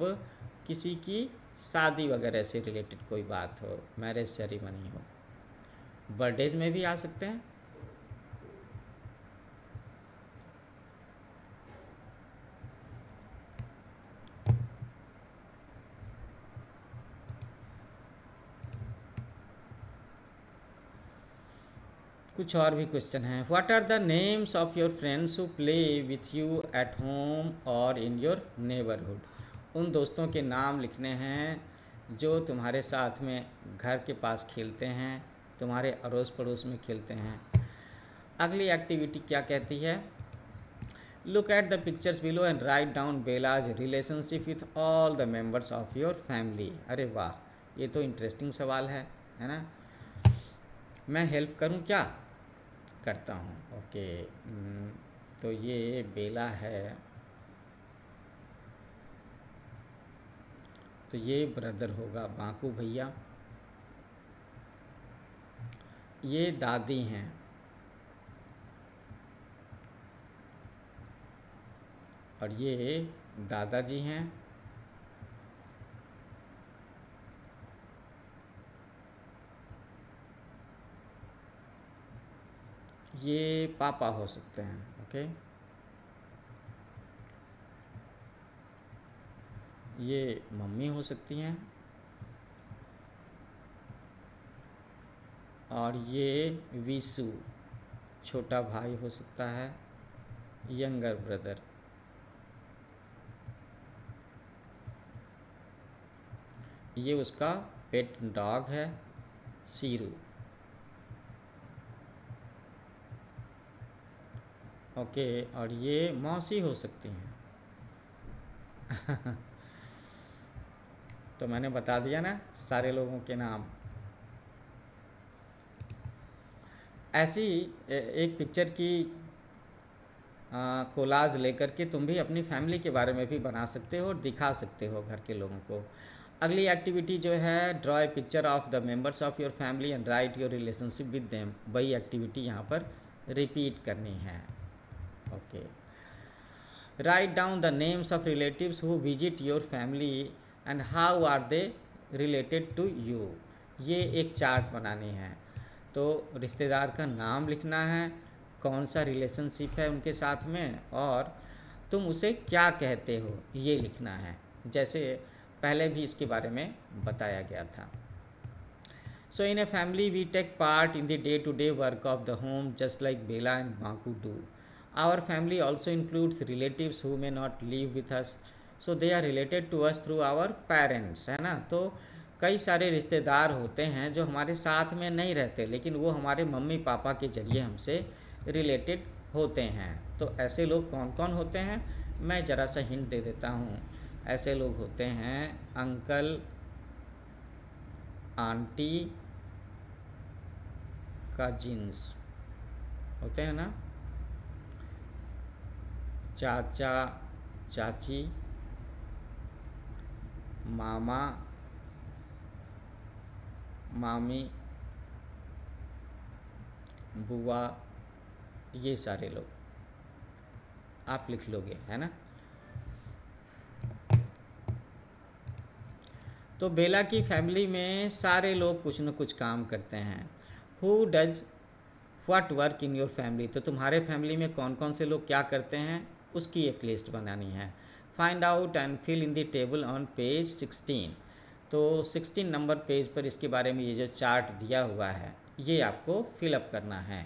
A: किसी की शादी वगैरह से रिलेटेड कोई बात हो, मैरिज सेरेमनी हो। बर्थडेज में भी आ सकते हैं। कुछ और भी क्वेश्चन हैं। What are the names of your friends who play with you at home और इन योर नेबरहुड। उन दोस्तों के नाम लिखने हैं जो तुम्हारे साथ में घर के पास खेलते हैं, तुम्हारे अड़ोस पड़ोस में खेलते हैं। अगली एक्टिविटी क्या कहती है, look at the pictures below and write down BelAZ relationship with all the members of your family. अरे वाह, ये तो इंटरेस्टिंग सवाल है ना। मैं हेल्प करूं क्या, करता हूं। ओके, तो ये बेला है, तो ये ब्रदर होगा बांकू भैया। ये दादी हैं, और ये दादाजी हैं। ये पापा हो सकते हैं। ओके, ये मम्मी हो सकती हैं, और ये विशु छोटा भाई हो सकता है, यंगर ब्रदर। ये उसका पेट डॉग है, सीरू। ओके, और ये मौसी हो सकती हैं। तो मैंने बता दिया ना सारे लोगों के नाम। ऐसी एक पिक्चर की कोलाज लेकर के तुम भी अपनी फैमिली के बारे में भी बना सकते हो और दिखा सकते हो घर के लोगों को। अगली एक्टिविटी जो है, draw a picture of the members of your family and write your relationship with them. वही एक्टिविटी यहाँ पर रिपीट करनी है। Okay, write down the names of relatives who visit your family and how are they related to you. ये एक chart बनानी है। तो रिश्तेदार का नाम लिखना है, कौन सा रिलेशनशिप है उनके साथ में, और तुम उसे क्या कहते हो ये लिखना है, जैसे पहले भी इसके बारे में बताया गया था। So in a family we take part in the day to day work of the home just like Bela and Banku do. Our family also includes relatives who may not live with us, so they are related to us through our parents, है ना। तो कई सारे रिश्तेदार होते हैं जो हमारे साथ में नहीं रहते, लेकिन वो हमारे मम्मी पापा के ज़रिए हमसे रिलेटेड होते हैं। तो ऐसे लोग कौन कौन होते हैं, मैं ज़रा सा हिंट दे देता हूँ। ऐसे लोग होते हैं अंकल, आंटी, कजिन्स होते हैं ना, चाचा चाची, मामा मामी, बुआ, ये सारे लोग आप लिख लोगे, है ना। तो बेला की फैमिली में सारे लोग कुछ न कुछ काम करते हैं। Who does what work in your family. तो तुम्हारे फैमिली में कौन कौन से लोग क्या करते हैं उसकी एक लिस्ट बनानी है। Find out and fill in the table on page 16। तो 16 नंबर पेज पर इसके बारे में ये जो चार्ट दिया हुआ है ये आपको फिलअप करना है।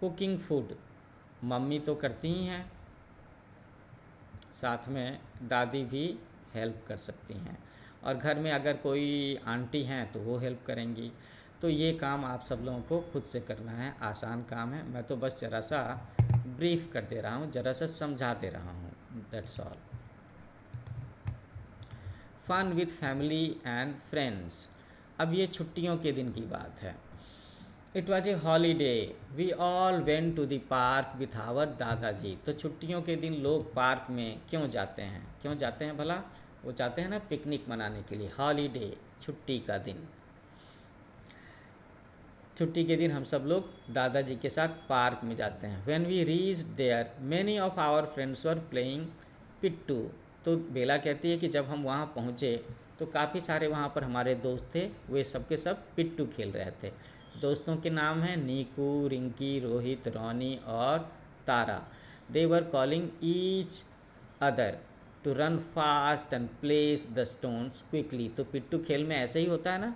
A: कुकिंग फूड मम्मी तो करती ही हैं, साथ में दादी भी हेल्प कर सकती हैं, और घर में अगर कोई आंटी हैं तो वो हेल्प करेंगी। तो ये काम आप सब लोगों को खुद से करना है, आसान काम है। मैं तो बस ज़रा सा ब्रीफ कर दे रहा हूँ, ज़रा सा समझा दे रहा हूँ, that's all. Fun with family and friends. अब ये छुट्टियों के दिन की बात है। It was a holiday, we all went to the park with our दादाजी। तो छुट्टियों के दिन लोग पार्क में क्यों जाते हैं, क्यों जाते हैं भला? वो जाते हैं ना पिकनिक मनाने के लिए। हॉलीडे छुट्टी का दिन, छुट्टी के दिन हम सब लोग दादाजी के साथ पार्क में जाते हैं। When we reach there many of our friends were playing pittu. तो बेला कहती है कि जब हम वहाँ पहुँचे तो काफ़ी सारे वहाँ पर हमारे दोस्त थे, वे सब के सब पिट्टू खेल रहे थे। दोस्तों के नाम हैं नीकू, रिंकी, रोहित, रोनी और Tara. They were calling each other to run fast and place the stones quickly. तो पिट्टू खेल में ऐसे ही होता है ना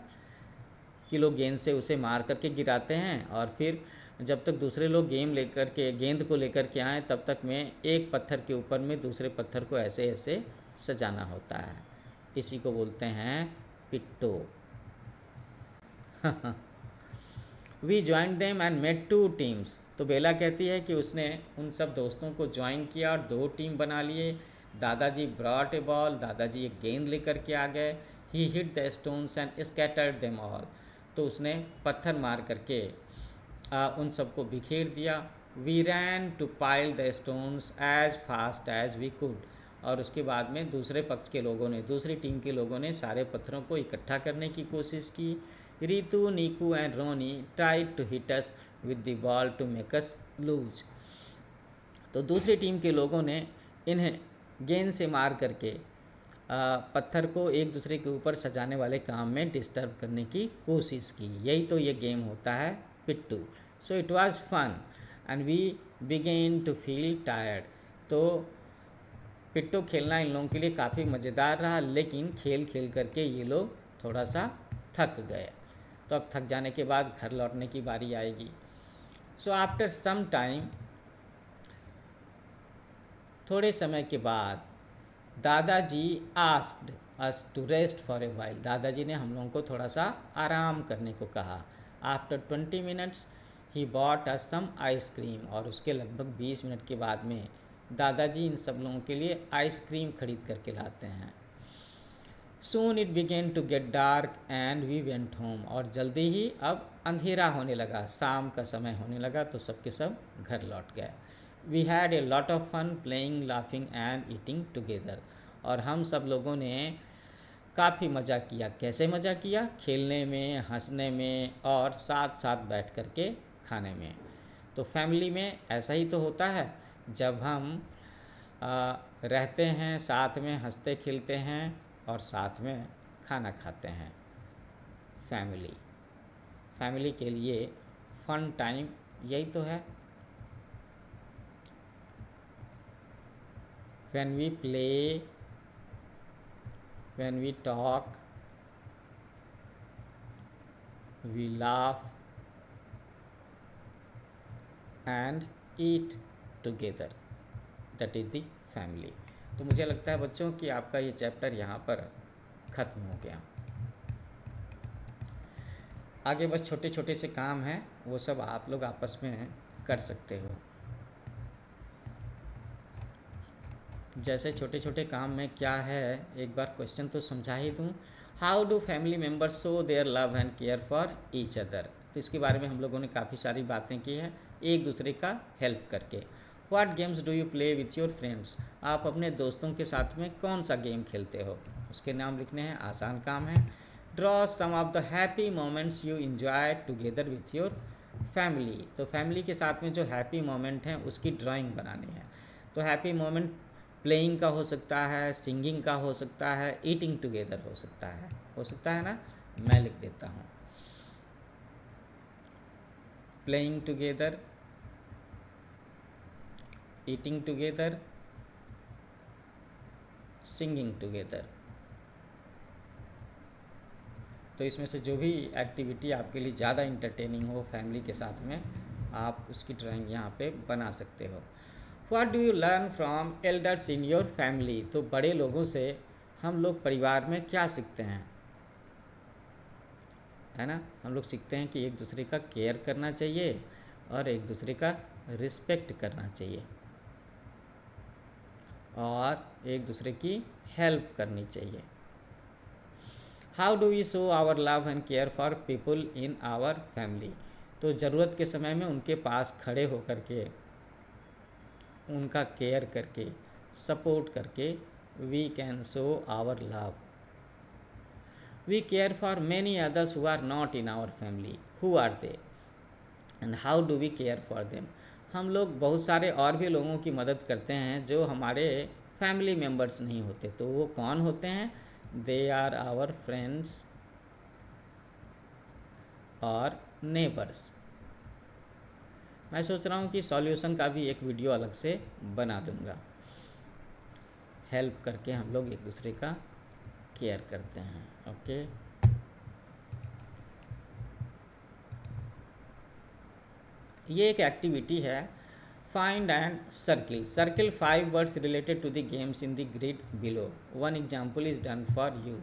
A: कि लोग गेंद से उसे मार करके गिराते हैं, और फिर जब तक दूसरे लोग गेंद को लेकर के आएँ तब तक में एक पत्थर के ऊपर में दूसरे पत्थर को ऐसे ऐसे सजाना होता है। इसी को बोलते हैं पिट्टू। We join them and made 2 teams. तो बेला कहती है कि उसने उन सब दोस्तों को ज्वाइन किया और 2 टीम बना लिए। दादाजी ब्रॉट ए बॉल, दादाजी एक गेंद लेकर के आ गए। He hit the stones and scattered them all. तो उसने पत्थर मार करके उन सबको बिखेर दिया। We ran to pile the stones as fast as we could. और उसके बाद में दूसरे पक्ष के लोगों ने, दूसरी टीम के लोगों ने सारे पत्थरों को इकट्ठा करने की कोशिश की। Ritu, Neeku and Roni tried to hit us with the ball to make us lose. तो दूसरी टीम के लोगों ने इन्हें गेंद से मार करके पत्थर को एक दूसरे के ऊपर सजाने वाले काम में डिस्टर्ब करने की कोशिश की। यही तो ये गेम होता है पिट्टू। So it was fun and we began to feel tired. तो पिट्टू खेलना इन लोगों के लिए काफ़ी मज़ेदार रहा, लेकिन खेल खेल करके ये लोग थोड़ा सा थक गए। तो अब थक जाने के बाद घर लौटने की बारी आएगी। सो आफ्टर सम टाइम, थोड़े समय के बाद, दादाजी asked us to rest for a while. दादाजी ने हम लोगों को थोड़ा सा आराम करने को कहा। After 20 minutes he bought us some ice cream. और उसके लगभग 20 मिनट के बाद में दादाजी इन सब लोगों के लिए आइसक्रीम खरीद करके लाते हैं। Soon it began to get dark and we went home, और जल्दी ही अब अंधेरा होने लगा, शाम का समय होने लगा, तो सबके सब घर लौट गए। We had a lot of fun playing laughing and eating together, और हम सब लोगों ने काफ़ी मज़ा किया। कैसे मज़ा किया? खेलने में, हंसने में, और साथ साथ बैठ कर के खाने में। तो फैमिली में ऐसा ही तो होता है, जब हम रहते हैं, साथ में हंसते खेलते हैं और साथ में खाना खाते हैं। फैमिली फैमिली के लिए फन टाइम यही तो है। When we play, when we talk, we laugh and eat together, that is the family. तो मुझे लगता है बच्चों कि आपका ये चैप्टर यहाँ पर ख़त्म हो गया। आगे बस छोटे छोटे से काम हैं, वो सब आप लोग आपस में कर सकते हो। जैसे छोटे छोटे काम में क्या है, एक बार क्वेश्चन तो समझा ही दूँ। How do family members show their love and care for each other, तो इसके बारे में हम लोगों ने काफ़ी सारी बातें की हैं, एक दूसरे का हेल्प करके। What games do you play with your friends, आप अपने दोस्तों के साथ में कौन सा गेम खेलते हो, उसके नाम लिखने हैं, आसान काम है। Draw some of the happy moments you enjoy together with your family, तो फैमिली के साथ में जो हैप्पी मोमेंट हैं उसकी ड्राइंग बनानी है। तो हैप्पी मोमेंट प्लेइंग का हो सकता है, सिंगिंग का हो सकता है, ईटिंग टुगेदर हो सकता है ना। मैं लिख देता हूँ, playing together, eating together, singing together. तो इसमें से जो भी एक्टिविटी आपके लिए ज़्यादा इंटरटेनिंग हो फैमिली के साथ में, आप उसकी ड्राइंग यहाँ पे बना सकते हो। What do you learn from elders in your family, तो बड़े लोगों से हम लोग परिवार में क्या सीखते हैं, है ना। हम लोग सीखते हैं कि एक दूसरे का केयर करना चाहिए और एक दूसरे का रिस्पेक्ट करना चाहिए और एक दूसरे की हेल्प करनी चाहिए। How do we show our love and care for people in our family, तो ज़रूरत के समय में उनके पास खड़े होकर के, उनका केयर करके, सपोर्ट करके, we can show our love. We care for many others who are not in our family, who are they and how do we care for them, हम लोग बहुत सारे और भी लोगों की मदद करते हैं जो हमारे फैमिली मेम्बर्स नहीं होते, तो वो कौन होते हैं? दे आर आवर फ्रेंड्स और नेबर्स। मैं सोच रहा हूँ कि सॉल्यूशन का भी एक वीडियो अलग से बना दूँगा। हेल्प करके हम लोग एक दूसरे का केयर करते हैं। ओके, ये एक एक्टिविटी है, find and circle, circle 5 words related to the games in the grid below, one example is done for you.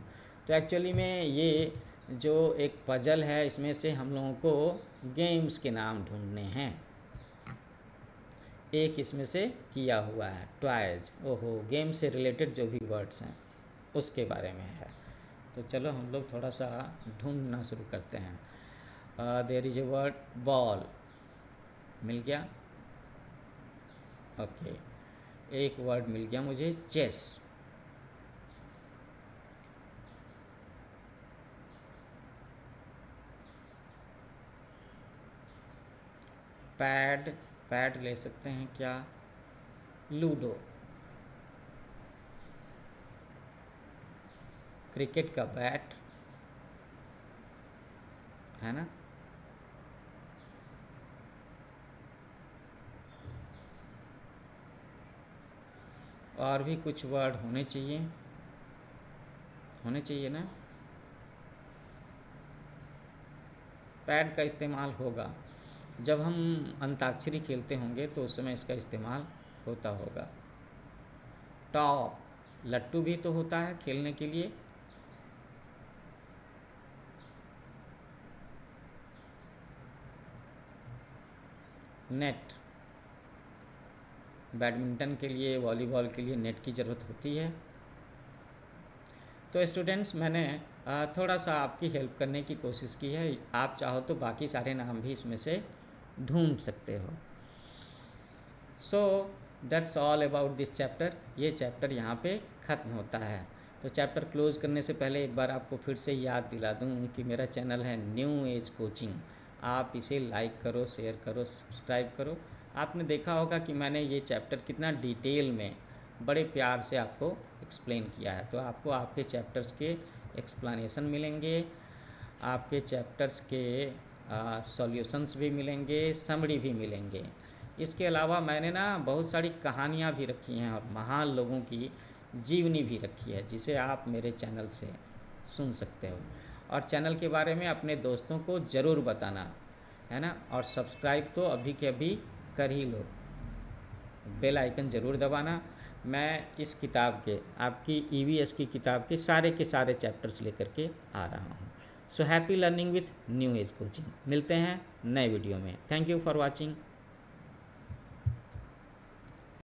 A: तो एक्चुअली में ये जो एक पजल है, इसमें से हम लोगों को गेम्स के नाम ढूंढने हैं। एक इसमें से किया हुआ है टॉयज, ओहो, गेम से रिलेटेड जो भी वर्ड्स हैं उसके बारे में है। तो चलो हम लोग थोड़ा सा ढूंढना शुरू करते हैं। There is a word ball, मिल गया। ओके, एक वर्ड मिल गया मुझे, चेस। पैड, पैड ले सकते हैं क्या? लूडो, क्रिकेट का बैट, है ना। और भी कुछ वर्ड होने चाहिए ना। पैड का इस्तेमाल होगा जब हम अंताक्षरी खेलते होंगे, तो उस समय इसका इस्तेमाल होता होगा। टॉप, लट्टू भी तो होता है खेलने के लिए। नेट, बैडमिंटन के लिए, वॉलीबॉल के लिए नेट की ज़रूरत होती है। तो स्टूडेंट्स मैंने थोड़ा सा आपकी हेल्प करने की कोशिश की है। आप चाहो तो बाकी सारे नाम भी इसमें से ढूंढ सकते हो। So that's all about this chapter. ये चैप्टर यहाँ पे ख़त्म होता है। तो चैप्टर क्लोज़ करने से पहले एक बार आपको फिर से याद दिला दूँ कि मेरा चैनल है न्यू एज कोचिंग। आप इसे लाइक करो, शेयर करो, सब्सक्राइब करो। आपने देखा होगा कि मैंने ये चैप्टर कितना डिटेल में बड़े प्यार से आपको एक्सप्लेन किया है। तो आपको आपके चैप्टर्स के एक्सप्लेनेशन मिलेंगे, आपके चैप्टर्स के सॉल्यूशंस भी मिलेंगे, समरी भी मिलेंगे। इसके अलावा मैंने ना बहुत सारी कहानियाँ भी रखी हैं और महान लोगों की जीवनी भी रखी है, जिसे आप मेरे चैनल से सुन सकते हो। और चैनल के बारे में अपने दोस्तों को ज़रूर बताना, है ना। और सब्सक्राइब तो अभी के अभी कर ही लो, बेल आइकन ज़रूर दबाना। मैं इस किताब के, आपकी EVS की किताब के सारे चैप्टर्स लेकर के आ रहा हूँ। So happy learning with new age coaching. मिलते हैं नए वीडियो में। Thank you for watching.